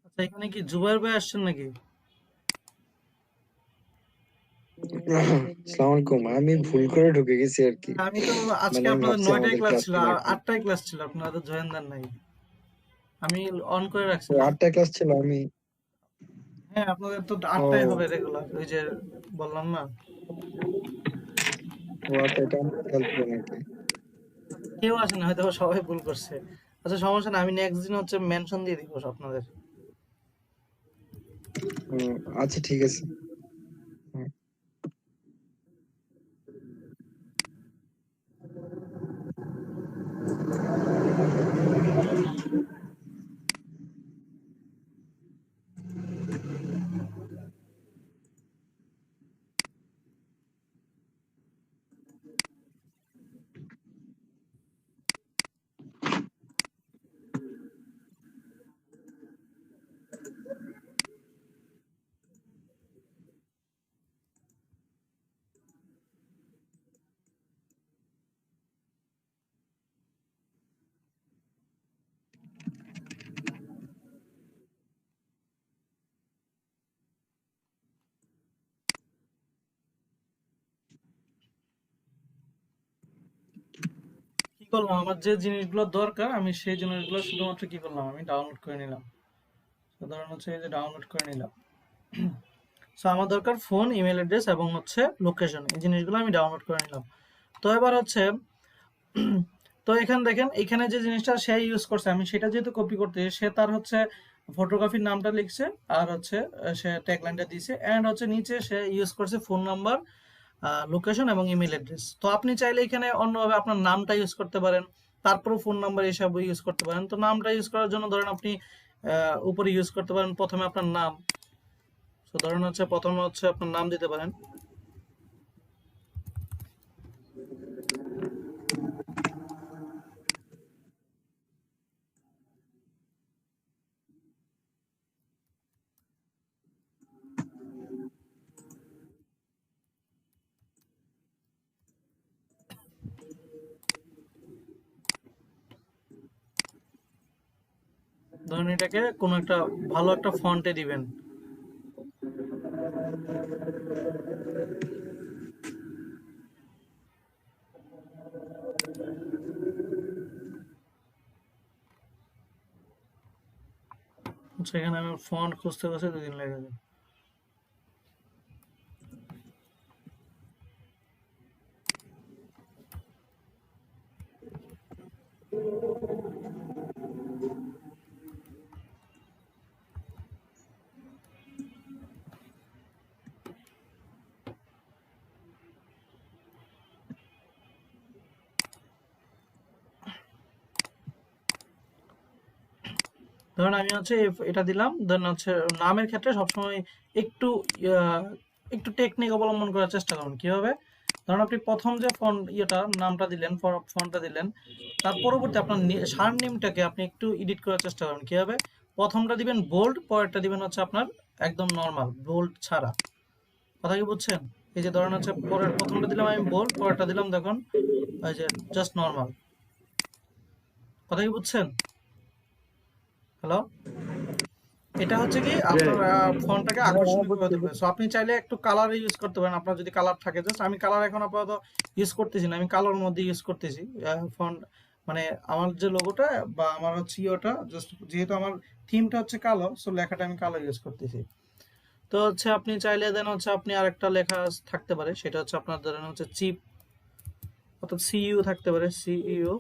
আচ্ছা, এখানে কি জুবাইর ভাই আসছেন নাকি? আসসালামু আলাইকুম, আমি ভুল করে ঢুকে গেছি আর কি। আমি তো আজকে মানে আমি আপনাদের ভাবছি 9টায় আমাদের ক্লাস ক্লাস ছিল, আর 8টায় ক্লাস ছিল, আপনারা তো জয়েন দেন নাই, আমি অন করে রাখছিলাম। 8টায় ক্লাস ছিল আমি। হ্যাঁ, আপনাদের তো ও 8টায় হবে রেগুলার, ওই যে বললাম না। ও আচ্ছা, এটা আমার খেয়াল ছিল নাকি। কেউ আসে না, হয়তো বা সবাই ভুল করছে। আচ্ছা সমস্যা না, আমি নেক্সট দিন হচ্ছে মেনশন দিয়ে দিব আপনাদের। ও আচ্ছা, ঠিক আছে। হুম। করলাম, আমার যে জিনিসগুলো দরকার আমি সেই জিনিসগুলো শুধুমাত্র কি করলাম, আমি ডাউনলোড করে নিলাম। সাধারণ হচ্ছে এই যে ডাউনলোড করে নিলাম। সো আমার দরকার ফোন, ইমেল অ্যাড্রেস এবং হচ্ছে লোকেশন, এই জিনিসগুলো আমি ডাউনলোড করে নিলাম। তো এবার হচ্ছে তো এখানে দেখেন, এখানে যে জিনিসটা সে ইউজ করছে, আমি সেটা যেহেতু কপি করতে, সে তার হচ্ছে ফটোগ্রাফির নামটা লিখছে, আর হচ্ছে সে ট্যাগলাইনটা দিয়েছে, এন্ড হচ্ছে নিচে সে ইউজ করছে ফোন নাম্বার, লোকেশন এবং ইমেল অ্যাড্রেস। তো আপনি চাইলে এখানে অন্যভাবে আপনার নামটা ইউজ করতে পারেন, তারপরে ফোন নাম্বার এসব ইউজ করতে পারেন। তো নামটা ইউজ করার জন্য ধরেন আপনি উপরে ইউজ করতে পারেন প্রথমে আপনার নাম। তো ধরেন হচ্ছে প্রথমে হচ্ছে আপনার নাম দিতে পারেন। ধরেন এটাকে কোনো একটা ভালো একটা ফন্টে দিবেন। সেখানে আমি ফন্ট খুঁজতে খুঁজতে 2 দিন লেগে যাবে। ধরেন আমি হচ্ছে এটা দিলাম, দেন হচ্ছে নামের ক্ষেত্রে সবসময় একটু আহ, একটু টেকনিক অবলম্বন করার চেষ্টা করুন। কিভাবে? ধরুন আপনি প্রথম যে ফন্ট নামটা দিলেন, ফন্টটা দিলেন, তার পরবর্তী আপনার সারনেমটাকে আপনি একটু এডিট করার চেষ্টা করুন। কিভাবে? প্রথমটা দিবেন বোল্ড, পরেরটা দিবেন হচ্ছে আপনার একদম নর্মাল, বোল্ড ছাড়া। কথা কি বুঝছেন? এই যে ধরেন হচ্ছে পরের প্রথমটা দিলাম আমি বোল্ড, পরেরটা দিলাম দেখুন এই যে জাস্ট নর্মাল। কথা কি বুঝছেন? হ্যালো? এটা হচ্ছে কি আপনার ফন্টটাকে আকর্ষণীয় করে তুলবে। সো আপনি চাইলে একটু কালার ইউজ করতে পারেন, আপনার যদি কালার থাকে। জাস্ট আমি কালার এখন আপাতত ইউজ করতেছি না, আমি কালোর মধ্যে ইউজ করতেছি ফন্ট, মানে আমার যে লোগোটা বা আমার হচ্ছে ইয়েটা, জাস্ট যেহেতু আমার থিমটা হচ্ছে কালো, সো লেখাটা আমি কালো ইউজ করতেছি। তো হচ্ছে আপনি চাইলে দেন হচ্ছে আপনি আরেকটা লেখা থাকতে পারে, সেটা হচ্ছে আপনার ধরেন হচ্ছে চিপ, অর্থাৎ সিইউ থাকতে পারে, সিইউ।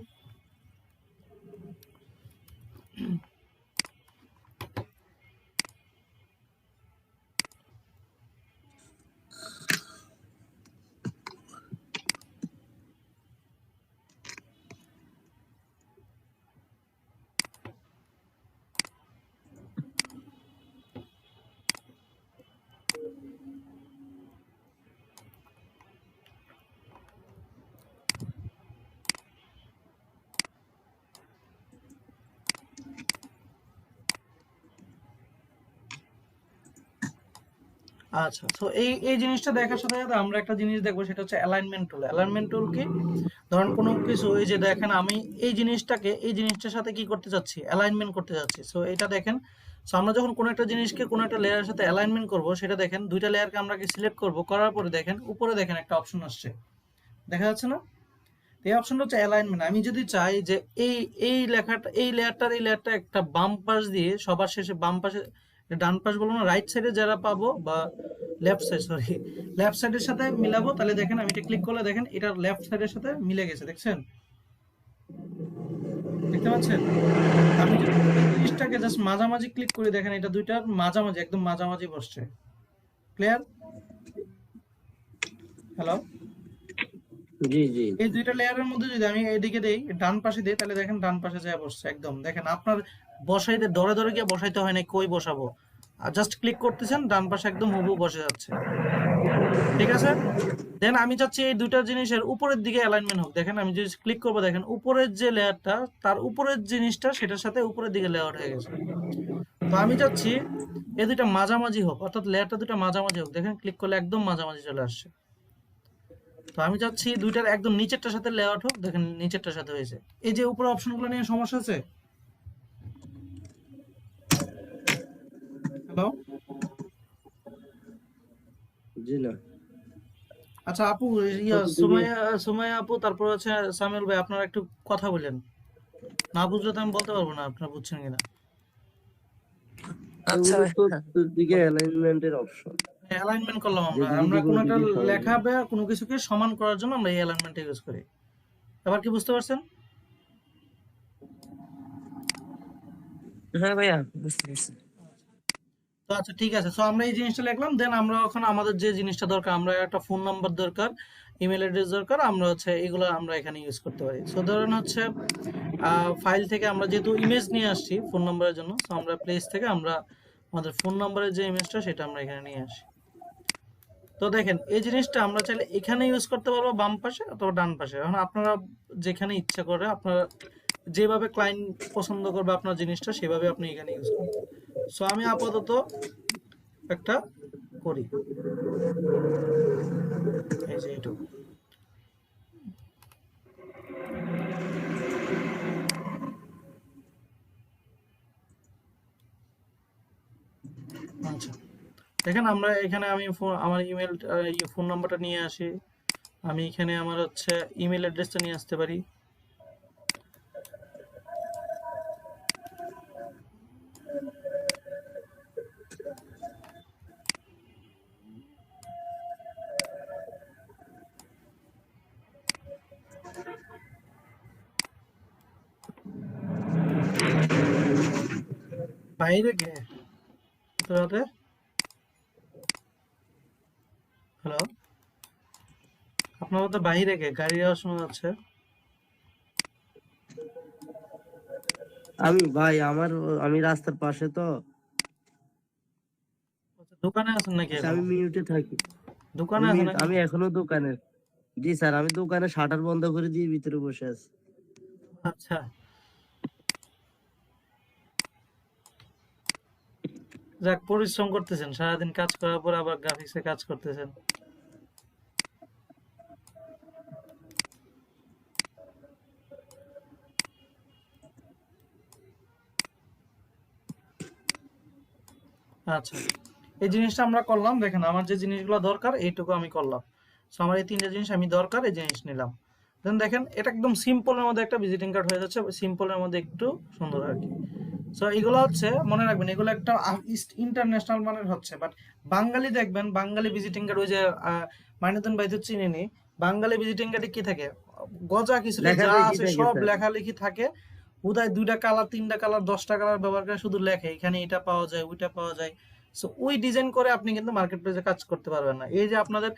আচ্ছা, তো এই এই জিনিসটা দেখার সাথে সাথে আমরা একটা জিনিস দেখবো, সেটা হচ্ছে অ্যালাইনমেন্ট টুল। অ্যালাইনমেন্ট টুল কি? ধরেন কোনো কিছু, এই যে দেখেন আমি এই জিনিসটাকে এই জিনিসটার সাথে কি করতে চাচ্ছি, অ্যালাইনমেন্ট করতে যাচ্ছি। সো এটা দেখেন, সো আমরা যখন কোনো একটা জিনিসকে কোনো একটা লেয়ারের সাথে অ্যালাইনমেন্ট করব, সেটা দেখেন দুইটা লেয়ারকে আমরা সিলেক্ট করব, করার পরে দেখেন উপরে দেখেন একটা অপশন আসছে, দেখা যাচ্ছে না? এই অপশনটা হচ্ছে অ্যালাইনমেন্ট। আমি যদি চাই যে এই এই লেখাটা, এই লেয়ারটা একটা বাম পাশ দিয়ে সবার শেষে বাম পাশে, ডান পাশ বলবো না, রাইট সাইডে যারা পাবো, বা লেফট সাইড, সরি, লেফট সাইডের সাথে মিলাবো, তাহলে দেখেন আমি এটা ক্লিক করলে দেখেন এটা লেফট সাইডের সাথে মিলে গেছে, দেখছেন? দেখতে পাচ্ছেন? আমি যদি জিনিসটাকে জাস্ট মাঝামাঝি ক্লিক করি, দেখেন এটা দুইটার মাঝামাঝি, একদম মাঝামাঝি বসছে। ক্লিয়ার? হ্যালো? জি জি। এই দুইটা লেয়ারের মধ্যে যদি আমি এদিকে দেই, ডান পাশে দেই, তাহলে দেখেন ডান পাশে যায় বসছে একদম। দেখেন আপনার বসাইতে ধরে ধরে গিয়ে বসাইতে হয় না, কই বসাবো, আর জাস্ট ক্লিক করতেছেন, ডান পাশে একদম হুবহু বসে যাচ্ছে। ঠিক আছে? দেন আমি চাচ্ছি এই দুইটা জিনিসের উপরের দিকে অ্যালাইনমেন্ট হোক। দেখেন আমি যদি ক্লিক করবো, দেখেন উপরের যে লেয়ারটা, তার উপরের জিনিসটা সেটার সাথে উপরের দিকে লেয়ার হয়ে গেছে। তো আমি চাচ্ছি এই দুইটা মাঝামাঝি হোক, অর্থাৎ লেয়ারটা দুটো মাঝামাঝি হোক। দেখেন ক্লিক করলে একদম মাঝামাঝি চলে আসছে। তো আমি চাচ্ছি দুইটার একদম নিচেরটার সাথে লেআউট হোক, দেখেন নিচেরটার সাথে হয়েছে। এই যে উপরে অপশনগুলো নিয়ে সমস্যা আছে? হ্যালো? জি না। আচ্ছা আপু, ইয়া সুমাইয়া সুমাইয়া আপু, তারপর হচ্ছে সামিউল ভাই, আপনারা একটু কথা বলেন। না বুঝলে তো আমি বলতে পারবো না আপনারা বুঝছেন কিনা। আচ্ছা ওগুলো তো হ্যাঁ, দিকে অ্যালাইনমেন্টের অপশন, অ্যালাইনমেন্ট করলাম আমরা যেদিকে আমরা দিকে কোনো একটা ওদিকে সমান লেখা বা কোনো কিছুকে সমান করার জন্য আমরা এই অ্যালাইনমেন্ট ইউজ করি। এবার কি বুঝতে পারছেন? হ্যাঁ ভাইয়া বুঝতে পারছি। তো আচ্ছা ঠিক আছে, সো আমরা এই জিনিসটা লিখলাম, দেন আমরা ওখানে আমাদের যে জিনিসটা দরকার, আমরা একটা ফোন নাম্বার দরকার, ইমেল অ্যাড্রেস দরকার, আমরা হচ্ছে এগুলো আমরা এখানে ইউজ করতে পারি। সো ধরেন হচ্ছে ফাইল থেকে আমরা যেহেতু ইমেজ নিয়ে আসছি ফোন নাম্বারের জন্য, সো আমরা প্লেস থেকে আমরা আমাদের ফোন নাম্বারের যে ইমেজটা সেটা আমরা এখানে নিয়ে আসি। তো দেখেন এই জিনিসটা আমরা চাইলে এখানে ইউজ করতে পারবো, বাম পাশে অথবা ডান পাশে। এখন আপনারা যেখানে ইচ্ছা করে, আপনারা যেভাবে ক্লায়েন্ট পছন্দ করবে আপনার জিনিসটা, সেভাবে আপনি এখানে ইউজ করুন। সো আমি আপাতত একটা করি, এই যে এইটুকু। আচ্ছা দেখেন আমরা এখানে আমি আমার ইমেল ফোন নাম্বারটা নিয়ে আসি, আমি এখানে আমার হচ্ছে ইমেল অ্যাড্রেসটা নিয়ে আসতে পারি। বাইরে কে রাতে? হ্যালো, আপনার তো বাইরে কে গাড়ি আওয়াজ শোনা যাচ্ছে। আমি ভাই আমি রাস্তার পাশে তো, আচ্ছা, দোকানে আছেন নাকি আমি এখন? মিউটে থাকি। দোকানে আছেন নাকি? আমি এখনো দোকানে। জি স্যার, আমি দোকানে শাটার বন্ধ করে দিয়ে ভিতরে বসে আছি। আচ্ছা যাক, পরিশ্রম করতেছেন, সারাদিন কাজ করার পর আবার গ্রাফিক্সে কাজ করতেছেন। আচ্ছা এই জিনিসটা আমরা করলাম, দেখেন আমার যে জিনিসগুলো দরকার এইটুকু আমি করলাম। সো আমার এই তিনটা জিনিস আমি দরকার, এই জিনিস নিলাম। দেন দেখেন এটা একদম সিম্পলের মধ্যে একটা ভিজিটিং কার্ড হয়ে যাচ্ছে, সিম্পলের মধ্যে একটু সুন্দর আর কি। সো এগুলো হচ্ছে মনে রাখবেন, এগুলো একটা ইন্টারন্যাশনাল মানের হচ্ছে, বাট বাঙালি দেখবেন, বাঙালি ভিজিটিং কার্ড ওই যে মাইনুদ্দিন ভাই তো চিনেনি, বাঙালি ভিজিটিং কার্ডে কি থাকে, গজা কিছু নেই, যা লেখালেখি আছে থাকে সব স্যার। লেখালেখি থাকে। উদয় 2টা কালার 3টা কালার 10টা কালার ব্যবহার করে শুধু লেখে, এখানে এটা পাওয়া যায় ওইটা পাওয়া যায়। সো ওই ডিজাইন করে আপনি কিন্তু মার্কেট প্লেসে কাজ করতে পারবেন না। এই যে আপনাদের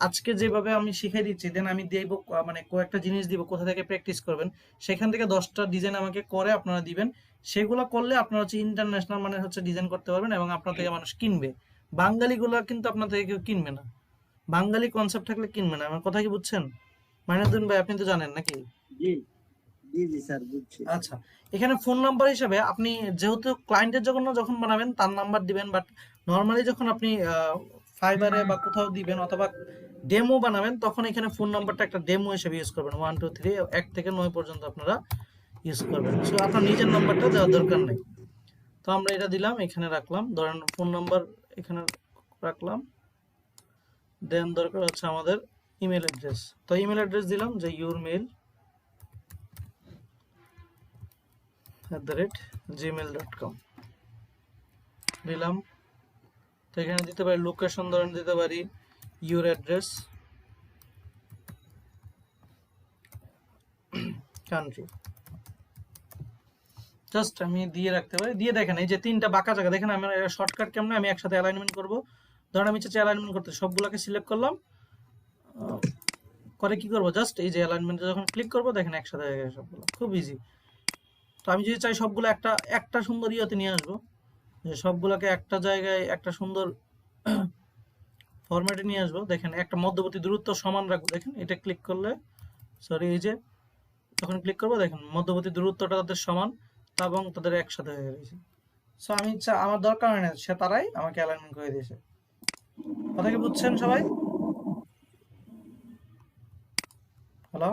আজকে যেভাবে আমি শিখিয়ে দিচ্ছি, দেন আমি দিব মানে কয়েকটা জিনিস দিব, কোথা থেকে প্র্যাকটিস করবেন, সেখান থেকে 10টা ডিজাইন আমাকে করে আপনারা দিবেন। সেগুলো করলে আপনারা হচ্ছে ইন্টারন্যাশনাল মানে হচ্ছে ডিজাইন করতে পারবেন, এবং আপনার থেকে মানুষ কিনবে। বাঙালিগুলো কিন্তু আপনার থেকে কেউ কিনবে না, বাঙালি কনসেপ্ট থাকলে কিনবে না। আমার কথা কি বুঝছেন? মাইনুদ্দিন ভাই আপনি তো জানেন নাকি? জি জি জি স্যার, বুঝছি। আচ্ছা এখানে ফোন নাম্বার হিসেবে আপনি যেহেতু ক্লায়েন্টের জন্য যখন বানাবেন তার নাম্বার দিবেন, বাট নর্মালি যখন আপনি ফাইবারে বা কোথাও দিবেন অথবা ডেমো বানাবেন, তখন এখানে ফোন নাম্বারটা একটা ডেমো হিসেবে ইউজ করবেন। 1 2 3 1 থেকে 9 পর্যন্ত আপনারা ইউজ করবেন। সো আপনার নিজের নাম্বারটা দেওয়ার দরকার নেই। তো আমরা এটা দিলাম, এখানে রাখলাম, ধরেন ফোন নাম্বার এখানে রাখলাম। দেন দরকার হচ্ছে আমাদের ইমেল অ্যাড্রেস, তো ইমেল অ্যাড্রেস দিলাম যে yourmail@gmail.com দিলাম। তো এখানে দিতে পারি লোকেশন, ধরেন দিতে পারি ইউর অ্যাড্রেস, কান্ট্রি, জাস্ট আমি দিয়ে রাখতে পারি। দিয়ে দেখেন এই যে 3টা বাঁকা জায়গা, দেখেন আমি শর্টকাট কেমন আমি একসাথে অ্যালাইনমেন্ট করব। ধরেন আমি চাচ্ছি অ্যালাইনমেন্ট করতে, সবগুলোকে সিলেক্ট করলাম, করে কি করব, জাস্ট এই যে অ্যালাইনমেন্টে যখন ক্লিক করব দেখেন একসাথে হয়ে গেছে সবগুলো, খুব ইজি। তো আমি যদি চাই সবগুলো একটা সুন্দর ইয়েতে নিয়ে আসবো, যে সবগুলোকে একটা জায়গায় একটা সুন্দর ফরম্যাটে নিয়ে আসবো, দেখেন একটা মধ্যবর্তী দূরত্ব সমান রাখবো। দেখেন এটা ক্লিক করলে, সরি এই যে যখন ক্লিক করবো দেখেন মধ্যবর্তী দূরত্বটা তাদের সমান, এবং তাদের একসাথে হয়ে গেছে। সো আমি আমার দরকার হয় না, সে তারাই আমাকে অ্যালাইনমেন্ট করে দিয়েছে। কথা কি বুঝছেন সবাই? হ্যালো,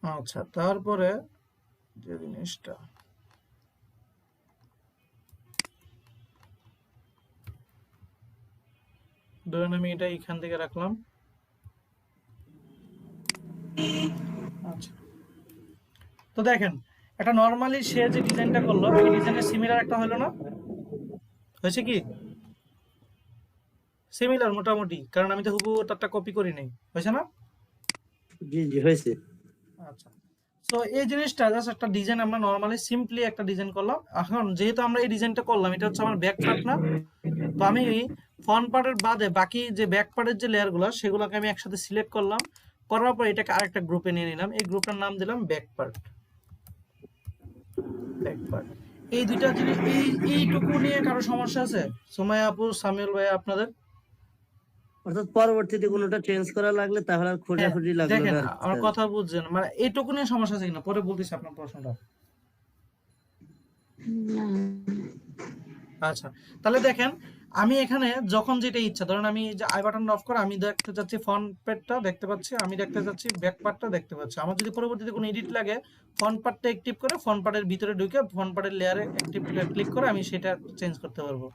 আচ্ছা তারপরে যে জিনিসটা ধরেন আমি এটা এখান থেকে রাখলাম। আচ্ছা, তো দেখেন একটা নর্মালি সে যে ডিজাইনটা করলো এই ডিজাইনের সিমিলার একটা হলো না? হয়েছে কি সিমিলার মোটামুটি, কারণ আমি তো হুবহু তারটা কপি করি নাই, হয়েছে না? জি জি হয়েছে। আচ্ছা, তো এই জিনিসটা জাস্ট একটা ডিজাইন আমরা নর্মালি সিম্পলি একটা ডিজাইন করলাম। এখন যেহেতু আমরা এই ডিজাইনটা করলাম, এটা হচ্ছে আমার ব্যাক পার্ট না, তো আমি ফ্রন্ট পার্টের বাদে বাকি যে ব্যাক পার্টের যে লেয়ারগুলো সেগুলোকে আমি একসাথে সিলেক্ট করলাম, করার পর এটাকে আরেকটা গ্রুপে নিয়ে নিলাম, এই গ্রুপটার নাম দিলাম ব্যাক পার্ট। ব্যাক পার্ট এই দুইটা জিনিস এইটুকু নিয়ে কারো সমস্যা আছে? সুমাইয়া আপু, সামিউল ভাই আপনাদের? অর্থাৎ পরবর্তীতে কোনোটা চেঞ্জ করা লাগলে তাহলে আর হ্যাঁ, খোঁজাখুঁজি লাগলো দেখেন না আর কি আমার স্যার। কথা বুঝছেন, মানে এইটুকু নিয়ে সমস্যা আছে কিনা পরে বলতেছি আপনার প্রশ্নটা। না। আচ্ছা, তাহলে দেখেন আমি এখানে যখন যেটা ইচ্ছা, ধরেন আমি যে আই বাটন অফ করে আমি দেখতে চাচ্ছি ফ্রন্ট পেজটা দেখতে পাচ্ছি, আমি দেখতে চাচ্ছি ব্যাক পার্টটা দেখতে পাচ্ছি। আমার যদি পরবর্তীতে কোনো এডিট লাগে ফ্রন্ট পার্টটা অ্যাক্টিভ করে ফ্রন্ট পার্টের ভিতরে ঢুকে ফ্রন্ট পার্টের লেয়ারে অ্যাক্টিভ ক্লিক করে আমি সেটা চেঞ্জ করতে পারবো।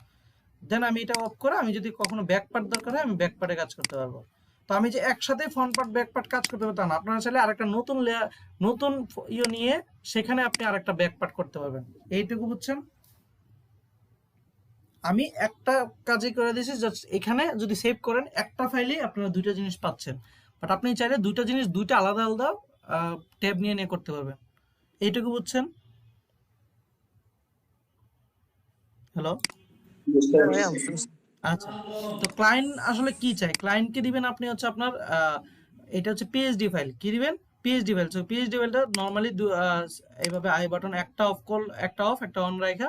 দেন আমি এটা অফ করে আমি যদি কখনো ব্যাক পার্ট দরকার হয় আমি ব্যাক পার্টে কাজ করতে পারবো। তো আমি যে একসাথে ফ্রন্ট পার্ট ব্যাক পার্ট কাজ করতে পারতাম না, আপনারা চাইলে আরেকটা নতুন লেয়ার নতুন নিয়ে সেখানে আপনি আরেকটা ব্যাক পার্ট করতে পারবেন। এইটুকু বুঝছেন? আমি একটা কাজই করে দিয়েছি, জাস্ট এখানে যদি সেভ করেন একটা ফাইলেই আপনারা দুইটা জিনিস পাচ্ছেন, বাট আপনি চাইলে দুইটা জিনিস দুইটা আলাদা আলাদা ট্যাব নিয়ে নিয়ে করতে পারবেন। এইটুকু বুঝছেন? হ্যালো, হ্যাঁ ভাইয়া বুঝতে পারছি। আচ্ছা, তো ক্লায়েন্ট আসলে কি চাই? ক্লায়েন্টকে দিবেন আপনি হচ্ছে আপনার এটা হচ্ছে পিএইচডি ফাইল, কি দিবেন? PhD file. সো পিএইচডি ফাইলটা নরমালি এইভাবে আই বাটন একটা অফ কল একটা অফ একটা অন রাখা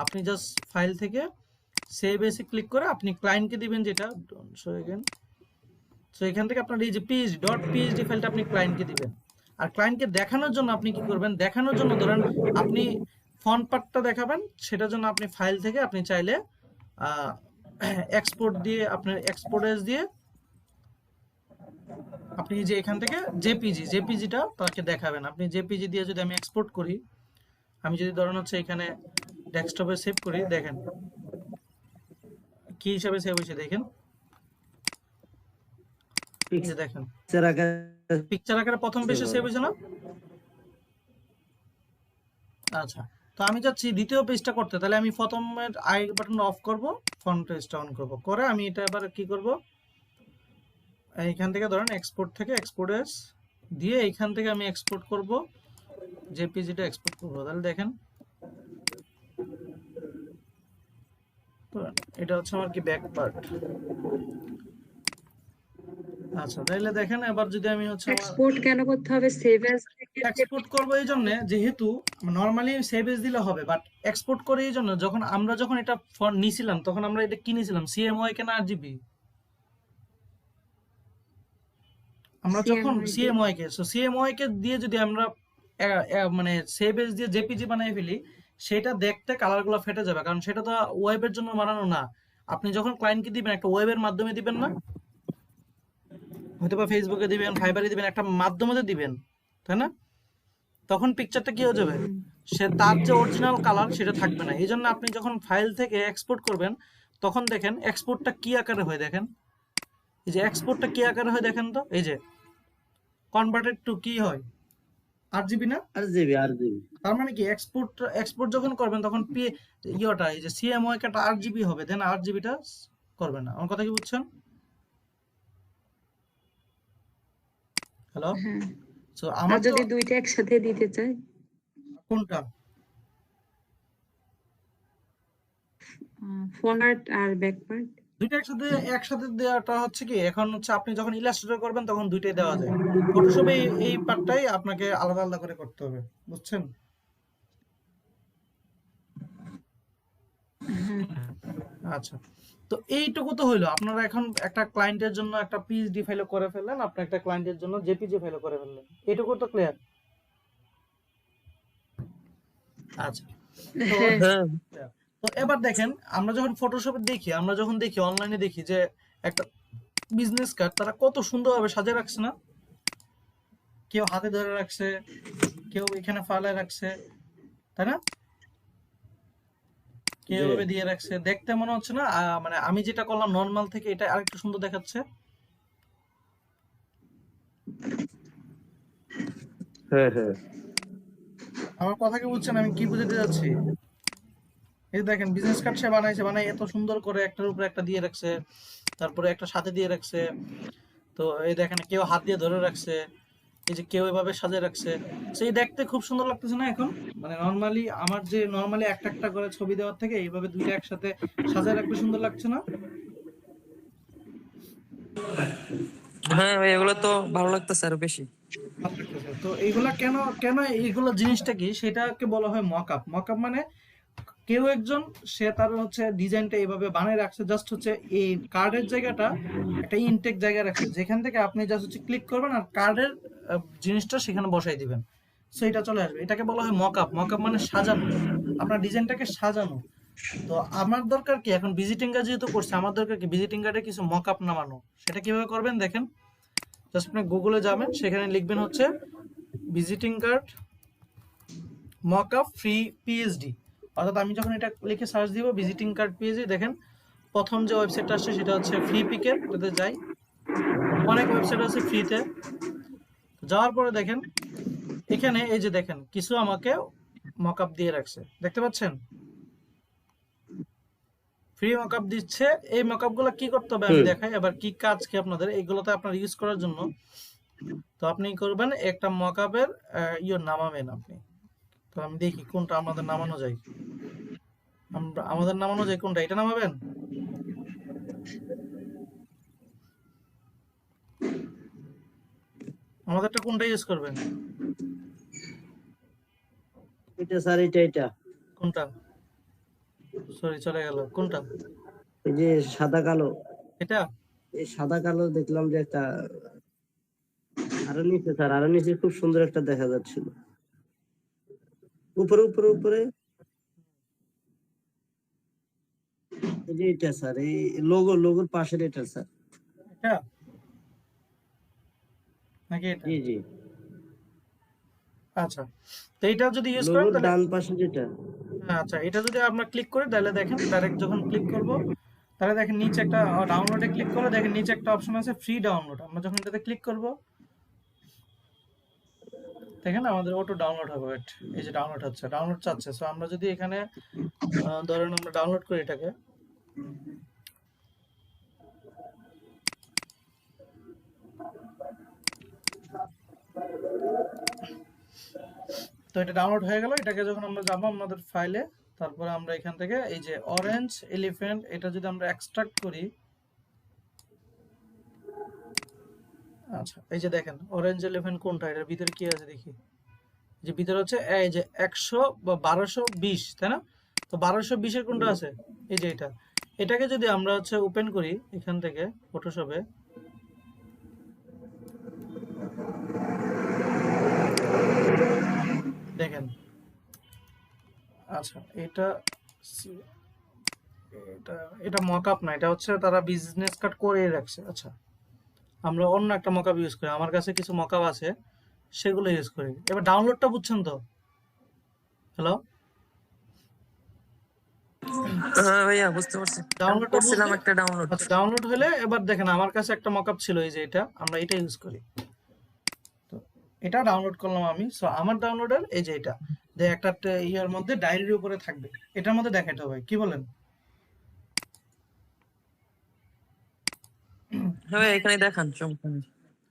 আপনি জাস্ট ফাইল থেকে সেভ এসে ক্লিক করে আপনি ক্লায়েন্টকে দিবেন যেটা সো এগেন, সো এখান থেকে আপনার এই যে পিএইচডি ডট পিএইচডি ফাইলটা আপনি ক্লায়েন্টকে দিবেন। আর ক্লায়েন্টকে দেখানোর জন্য আপনি কি করবেন? দেখানোর জন্য ধরেন আপনি ফ্রন্ট পার্টটা দেখাবেন, সেটার জন্য আপনি ফাইল থেকে আপনি চাইলে এক্সপোর্ট দিয়ে আপনার এক্সপোর্ট এস দিয়ে আপনি যে এখান থেকে জেপিজিটা তাকে দেখাবেন। আপনি জেপিজি দিয়ে যদি আমি এক্সপোর্ট করি, আমি যদি ধরেন হচ্ছে এখানে ডেস্কটপে সেভ করি, দেখেন কি হিসাবে সেভ হয়েছে দেখেন, এই যে দেখেন পিকচার আকারে পিকচার আকারে প্রথম পেজে সেভ হয়েছে না? আচ্ছা, তো আমি যাচ্ছি দ্বিতীয় পেজটা করতে, তাহলে আমি প্রথমের আই বাটন অফ করব, ফ্রন্ট পেজটা অন করব, করে আমি এটা এবার কি করব, এইখান থেকে ধরেন এক্সপোর্ট থেকে এক্সপোর্ট এস দিয়ে এইখান থেকে আমি এক্সপোর্ট করব, জেপিজিটা এক্সপোর্ট করব। তাহলে দেখেন তো এটা হচ্ছে আমার কি ব্যাক পার্ট। আচ্ছা, তাহলে দেখেন এবার যদি আমি হচ্ছে এক্সপোর্ট কেন করতে হবে? সেভ অ্যাজ থেকে এক্সপোর্ট করবো এই জন্য, যেহেতু নরমালি সেভ এজ দিলে হবে, বাট এক্সপোর্ট করে এই জন্য যখন আমরা এটা নিছিলাম তখন আমরা এটা কি নিছিলাম? সিএমওয়াই কেন আরজিবি? আমরা যখন সিএমওয়াই কে সিএমওয়াই কে দিয়ে যদি আমরা মানে সেভ এজ দিয়ে জেপিজি বানিয়ে ফেলি, সেটা দেখতে কালারগুলো ফেটে যাবে, কারণ সেটা তো ওয়েবের জন্য বানানো না। আপনি যখন ক্লায়েন্টকে দিবেন একটা ওয়েবের মাধ্যমে দিবেন না, হয়তো বা ফেসবুকে দিবেন, ফাইবারে দিবেন, একটা মাধ্যমে দিবেন, তাই না? তখন পিকচারটা কি হয়ে যাবে? সে তার যে অরিজিনাল কালার সেটা থাকবে না। এই জন্য আপনি যখন ফাইল থেকে এক্সপোর্ট করবেন তখন দেখেন এক্সপোর্টটা কি আকারে হয়, দেখেন এই যে এক্সপোর্টটা কি আকারে হয় দেখেন তো, এই যে কনভার্টেড টু কি হয়? আরজিবি না? আরজিবি। তার মানে কি এক্সপোর্ট যখন করবেন তখন ইয়েটা এই যে সিএমওয়াই কাটা আরজিবি হবে, দেন আরজিবিটা করবেন না। আমার কথা কি বুঝছেন? হ্যালো, হ্যাঁ, সো আর আমার তো যদি দুইটা একসাথে দিতে চাই, কোনটা? ফ্রন্ট আর ব্যাক পার্ট। দুইটা একসাথে দেওয়াটা হচ্ছে কি, এখন হচ্ছে আপনি যখন ইলাস্ট্রেটর করবেন তখন দুইটাই দেওয়া যায়। ফটোশপে এই পার্টটাই আপনাকে আলাদা আলাদা করে করতে হবে, বুঝছেন? আচ্ছা, তো এইটুকু তো হইলো। আপনারা এখন একটা ক্লায়েন্টের জন্য একটা পিএইচডি ফাইলও করে ফেললেন, আপনি একটা ক্লায়েন্টের জন্য জেপিজি ফাইলও করে ফেললেন, এইটুকু তো ক্লিয়ার? আচ্ছা, তো হ্যাঁ, তো এবার দেখেন আমরা যখন ফটোশপে দেখি, আমরা যখন দেখি অনলাইনে দেখি যে একটা বিজনেস কার্ড তারা কত সুন্দরভাবে সাজিয়ে রাখছে না? কেউ হাতে ধরে রাখছে, কেউ এখানে ফালায় রাখছে, তাই না? কে জি এভাবে দিয়ে রাখছে, দেখতে মনে হচ্ছে না মানে আমি যেটা করলাম নর্মাল থেকে এটা আরেকটু সুন্দর দেখাচ্ছে। হ্যাঁ হ্যাঁ আমার কথা কি বুঝছেন আমি কি বুঝাতে যাচ্ছি? এই দেখেন বিজনেস কার্ড সে বানাইছে, বানাই এত সুন্দর করে একটার উপরে একটা দিয়ে রাখছে, তারপরে একটা সাথে দিয়ে রাখছে। তো এই দেখেন কেউ হাত দিয়ে ধরে রাখছে, এই যে কেউ এভাবে সাজিয়ে রাখছে। সেই দেখতে খুব সুন্দর লাগতেছে না এখন? মানে নর্মালি আমার যে নর্মালি একটা একটা করে ছবি দেওয়ার থেকে এইভাবে দুইটা একসাথে সাজিয়ে রাখলে সুন্দর লাগছে না? হ্যাঁ ভাই, এগুলো তো ভালো লাগতেছে আরো বেশি। ভালো লাগতেছে। তো এইগুলা কেন কেন এইগুলো জিনিসটা কি সেটাকে বলা হয় মকআপ। মকআপ মানে কেউ একজন সে তার হচ্ছে ডিজাইনটা এইভাবে বানিয়ে রাখছে, জাস্ট হচ্ছে এই কার্ডের জায়গাটা একটা ইনটেক জায়গায় রাখছে, যেখান থেকে আপনি জাস্ট হচ্ছে ক্লিক করবেন আর কার্ডের জিনিসটা সেখানে বসাই দিবেন, সো এটা চলে আসবে। এটাকে বলা হয় মকআপ। মকআপ মানে সাজানো, আপনার ডিজাইনটাকে সাজানো। তো আমার দরকার কি এখন, ভিজিটিং কার্ড যেহেতু করছে আমার দরকার কি ভিজিটিং কার্ডে কিছু মকআপ নামানো। সেটা কিভাবে করবেন দেখেন, জাস্ট আপনি গুগলে যাবেন, সেখানে লিখবেন হচ্ছে visiting card mockup free PhD. অর্থাৎ আমি যখন এটা লিখে সার্চ দিব ভিজিটিং কার্ড পিএইচডি, দেখেন প্রথম যে ওয়েবসাইটটা আসছে সেটা হচ্ছে ফ্রি পিকের, ওটাতে যাই। অনেক ওয়েবসাইট আছে ফ্রিতে। যাওয়ার পরে দেখেন এখানে এই যে দেখেন কিছু আমাকে মকআপ দিয়ে রাখছে, দেখতে পাচ্ছেন ফ্রি মকআপ দিচ্ছে। এই মকআপ গুলো কি করতে হবে আমি দেখাই, এবার কি কাজ কি আপনাদের এইগুলোতে আপনার ইউজ করার জন্য। তো আপনি করবেন একটা মকআপের নামাবেন আপনি। তো আমি দেখি কোনটা আমাদের নামানো যায়। আমাদের নামানো যায় কোনটা, এটা নামাবেন? আমাদেরটা কোনটা ইউজ করবেন? এটা স্যার এটা এটা কোনটা? সরি চলে গেল, কোনটা? এই যে সাদা কালো, এটা? এই সাদা কালো দেখলাম যে একটা আরো নিচে স্যার, আরো নিচে খুব সুন্দর একটা দেখা যাচ্ছিল, উপরে উপরে উপরে। এই যে এটা স্যার, এই লোগোর পাশের এটা স্যার। এটা নাকি এটা? জি জি, আচ্ছা, তো এটা যদি ইউজ করেন লোগোর তাহলে ডান পাশে যেটা। আচ্ছা, এটা যদি আমরা ক্লিক করি তাহলে দেখেন ডাইরেক্ট যখন ক্লিক করব তাহলে দেখেন নিচে একটা ডাউনলোডে ক্লিক করে দেখেন নিচে একটা অপশন আছে ফ্রি ডাউনলোড। আমরা যখন এটাতে ক্লিক করব দেখেন আমাদের অটো ডাউনলোড হবে। ওয়েট, এই যে ডাউনলোড হচ্ছে, ডাউনলোড চাচ্ছে। সো আমরা যদি এখানে ধরেন আমরা ডাউনলোড করি এটাকে, তো এটা ডাউনলোড হয়ে গেল। এটাকে যখন আমরা যাবো আমাদের ফাইলে, তারপরে আমরা এখান থেকে এই যে অরেঞ্জ এলিফ্যান্ট এটা যদি আমরা এক্সট্রাক্ট করি, আচ্ছা এই যে দেখেন অরেঞ্জ এলিফ্যান্ট কোনটা, এটার ভিতরে কি আছে দেখি। যে ভিতরে হচ্ছে এই যে 100 বা 1220, তাই না? তো 1220 কোনটা আছে, এই যে এটা। এটাকে যদি আমরা হচ্ছে ওপেন করি এখান থেকে ফটোশপে, দেখেন আচ্ছা এটা এটা এটা মকআপ না, এটা হচ্ছে তারা বিজনেস কার্ড করে রাখছে। আচ্ছা আমরা অন্য একটা মকআপ ইউজ করি, আমার কাছে কিছু মকআপ আছে সেগুলো ইউজ করি। এবার ডাউনলোডটা বুঝছেন তো? হ্যালো, হ্যাঁ ভাইয়া, বুঝতে পারছি। আমি ডাউনলোডটা করছিলাম বুঝলে একটা ডাউনলোড। আচ্ছা ডাউনলোড হলে এবার দেখেন আমার কাছে একটা মকআপ ছিল, এই যে এটা, আমরা এটা ইউজ করি। তো এটা ডাউনলোড করলাম আমি। সো আমার ডাউনলোডের এই যে এটা যে একটা ইয়ার মধ্যে ডায়েরির উপরে থাকবে, এটার মধ্যে দেখাতে হবে, কি বলেন? হ্যাঁ ভাই, এখানে দেখান, সমস্যা নেই।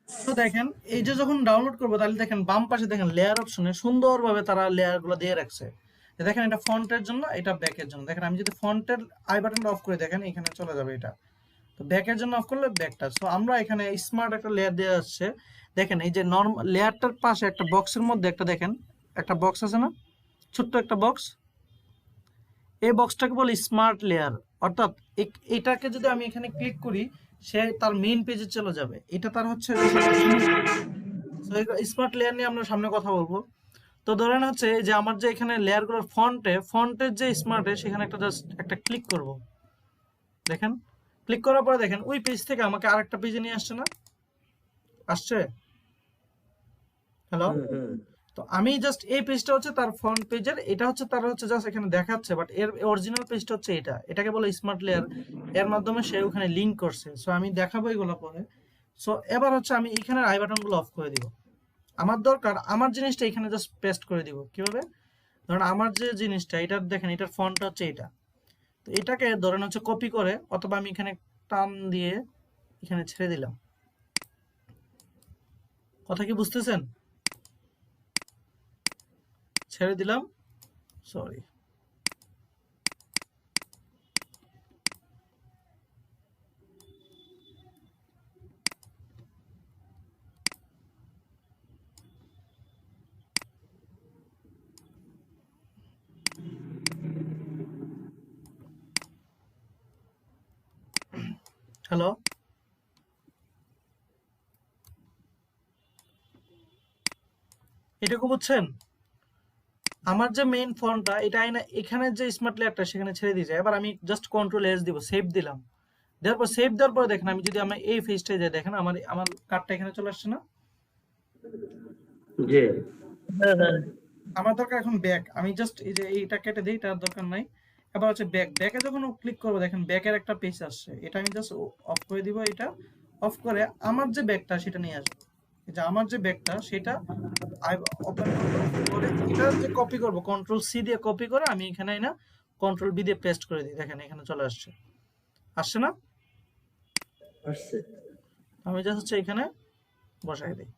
তো দেখেন এই যে যখন ডাউনলোড করবো তাহলে দেখেন বাম পাশে দেখেন লেয়ার অপশনে সুন্দরভাবে তারা লেয়ার গুলো দিয়ে রাখছে। দেখেন এটা ফন্টের জন্য, এটা ব্যাকের জন্য। দেখেন আমি যদি ফন্টের আই বাটনটা অফ করে দেখেন এখানে চলে যাবে এটা। তো ব্যাকের জন্য অফ করলে ব্যাকটা। সো আমরা এখানে স্মার্ট একটা লেয়ার দেওয়া আসছে। দেখেন এই যে নরমাল লেয়ারটার পাশে একটা বক্সের মধ্যে একটা দেখেন একটা বক্স আছে না, ছোট্ট একটা বক্স। এই বক্সটাকে বলে স্মার্ট লেয়ার। অর্থাৎ এটাকে যদি আমি এখানে ক্লিক করি সে তার মেইন পেজে চলে যাবে। এটা তার হচ্ছে স্মার্ট লেয়ার নিয়ে আমরা সামনে কথা বলবো। তো ধরেন হচ্ছে যে আমার যে এখানে লেয়ারগুলোর ফন্টের যে স্মার্টে সেখানে একটা জাস্ট একটা ক্লিক করব। দেখেন ক্লিক করার পরে দেখেন ওই পেজ থেকে আমাকে আরেকটা পেজে নিয়ে আসছে না, আসছে? হ্যালো, তো তো আমি জাস্ট এই পেজটা হচ্ছে তার ফ্রন্ট পেজের, এটা হচ্ছে তার হচ্ছে জাস্ট এখানে দেখাচ্ছে, বাট এর অরিজিনাল পেজটা হচ্ছে এটা, এটাকে বলে স্মার্ট লেয়ার। এর মাধ্যমে সে ওখানে লিংক করছে। সো আমি দেখাবো এগুলো পরে। সো এবার হচ্ছে আমি এখানে আই বাটনগুলো অফ করে দিব। আমার দরকার আমার জিনিসটা এখানে জাস্ট পেস্ট করে দিব। কিভাবে? ধরুন আমার যে জিনিসটা, এটার দেখেন এটার ফন্টটা হচ্ছে এটা, তো এটাকে ধরেন হচ্ছে কপি করে, অথবা আমি এখানে টান দিয়ে এখানে ছেড়ে দিলাম। কথা কি বুঝতেছেন? ছেড়ে দিলাম, সরি। হ্যালো, এটুকু বুঝছেন? আমার যে মেইন ফন্টটা এটা আইনা এখানে যে স্মার্ট লেয়ারটা সেখানে ছেড়ে দিয়েছে। এবার আমি জাস্ট কন্ট্রোল এস দিব, সেভ দিলাম। দেওয়ার পর সেভ দেওয়ার পরে দেখেন আমি যদি আমার এই ফেজটাই যাই, দেখেন আমার আমার কার্ডটা এখানে চলে আসছে না? জি হ্যাঁ হ্যাঁ আমার দরকার এখন ব্যাক। আমি জাস্ট এই যে এইটা কেটে দিই, তার দরকার নাই। এবার হচ্ছে ব্যাক। ব্যাকে যখন ক্লিক করবো দেখেন ব্যাকের একটা পেজ আসছে, এটা আমি জাস্ট অফ করে দিব। এটা অফ করে আমার যে ব্যাকটা সেটা নিয়ে আসবো। এই যে আমার যে ব্যাকটা সেটা ওপেন করে এটা যে কপি করব, কন্ট্রোল সি দিয়ে কপি করে আমি এখানে না কন্ট্রোল বি দিয়ে পেস্ট করে দিই। দেখেন এখানে চলে আসছে, আসছে না? আসছে। আমি জাস্ট হচ্ছে এখানে বসাই দিই।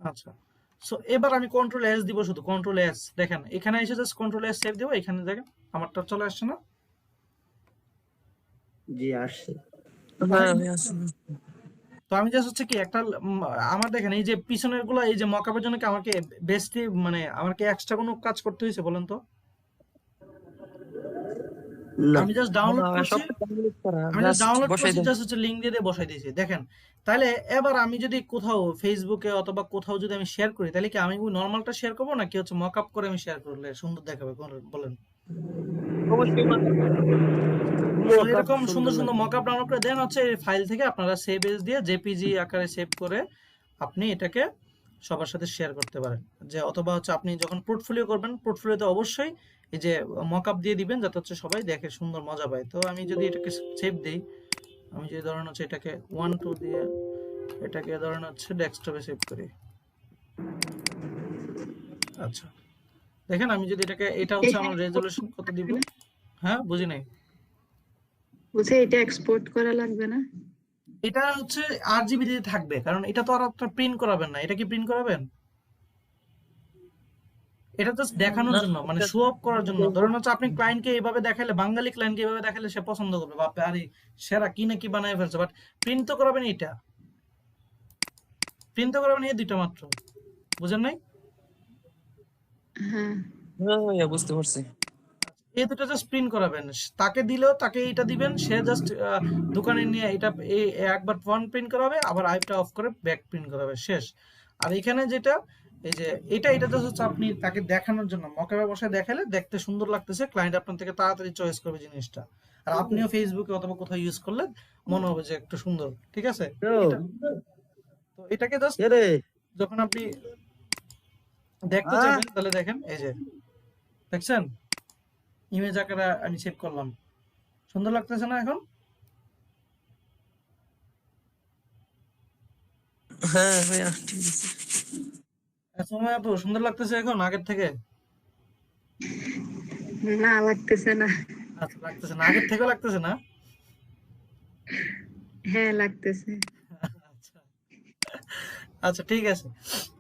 আচ্ছা, সো এবার আমি কন্ট্রোল এস দিব, শুধু কন্ট্রোল এস। দেখেন এখানে এসে জাস্ট কন্ট্রোল এস সেভ দিব। এখানে দেখেন আমারটা চলে আসছে না? জি আসছে। হ্যাঁ আমি আসছি। তো আমি জাস্ট হচ্ছে কি একটা আমার দেখেন এই যে পিছনের গুলো, এই যে মকআপের জন্য কি আমাকে বেশি মানে আমাকে এক্সট্রা কোনো কাজ করতে হয়েছে বলেন তো? না আমি জাস্ট ডাউনলোড না, করছি, সব ডাউনলোড করা, আমি জাস্ট জাস্ট ডাউনলোড বসাই করছি, দেন। জাস্ট হচ্ছে লিংক দিয়ে বসাই দিয়েছি। দেখেন তাহলে এবার আমি যদি কোথাও ফেসবুকে অথবা কোথাও যদি আমি শেয়ার করি, তাহলে কি আমি ওই নর্মালটা শেয়ার করবো নাকি হচ্ছে মকআপ করে আমি শেয়ার করলে সুন্দর দেখাবে বলেন? অবশ্যই তো Mockup এরকম সুন্দর সুন্দর সুন্দর লাগবে। মকআপ ডাউনলোড করে দেন হচ্ছে এই ফাইল থেকে আপনারা সেভ এস দিয়ে জেপিজি আকারে সেভ করে আপনি এটাকে সবার সাথে শেয়ার করতে পারেন। যে অথবা হচ্ছে আপনি যখন পোর্টফোলিও করবেন, পোর্টফোলিওতে অবশ্যই এই যে মকআপ দিয়ে দিবেন, যাতে হচ্ছে সবাই দেখে সুন্দর মজা পায়। তো আমি যদি এটাকে সেভ দিই, আমি যদি ধরেন হচ্ছে এটাকে 1 2 দিয়ে এটাকে ধরেন হচ্ছে ডেস্কটপে সেভ করি। আচ্ছা, দেখেন আমি যদি এটাকে, এটা হচ্ছে আমার রেজলিউশন কত দিব? হ্যাঁ বুঝি নাই। বলছে এটা এক্সপোর্ট করা লাগবে না? এটা হচ্ছে RGB দিয়ে থাকবে, কারণ এটা তো আর আপনার প্রিন্ট করাবেন না। এটা কি প্রিন্ট করাবেন? এটা জাস্ট দেখানোর না, জন্য, মানে শো অফ করার জন্য। ধরুন হচ্ছে আপনি ক্লায়েন্টকে এইভাবে দেখাইলে, বাঙালি ক্লায়েন্টকে এইভাবে দেখাইলে সে পছন্দ করবে, বাপরে আরে সেরা কি না কি বানায় ফেলছে। বাট প্রিন্ট তো করাবেন এটা, প্রিন্ট তো করাবেন এই দুইটা মাত্র, বুঝেন নাই? হ্যাঁ হ্যাঁ ভাইয়া বুঝতে পারছি। এই দুটো জাস্ট প্রিন্ট করাবেন। তাকে দিলেও তাকে এটা দিবেন, সে জাস্ট দোকানে নিয়ে এটা একবার ফ্রন্ট প্রিন্ট করাবে, আবার আইপটা অফ করে ব্যাক প্রিন্ট করাবে, শেষ। আর এখানে যেটা এই যে এটা জাস্ট হচ্ছে আপনি তাকে দেখানোর জন্য, মকআপে বসে দেখালে দেখতে সুন্দর লাগতেছে, ক্লায়েন্ট আপনার থেকে তাড়াতাড়ি চয়েস করবে জিনিসটা। আর আপনিও ফেসবুকে অথবা কোথাও ইউজ করলে মনে হবে যে একটু সুন্দর, ঠিক আছে? এটা তো এটাকে জাস্ট কে রে? যখন আপনি দেখতে চাইবেন, তাহলে দেখেন এই যে দেখছেন ইমেজ আকারে আমি সেভ করলাম, সুন্দর লাগতেছে না এখন? হ্যাঁ ভাইয়া ঠিক আছে। সময় আপু সুন্দর লাগতেছে এখন আগের থেকে? না, লাগতেছে না। আচ্ছা, লাগতেছে না, আগের থেকেও লাগতেছে না? হ্যাঁ লাগতেছে। আচ্ছা আচ্ছা ঠিক আছে।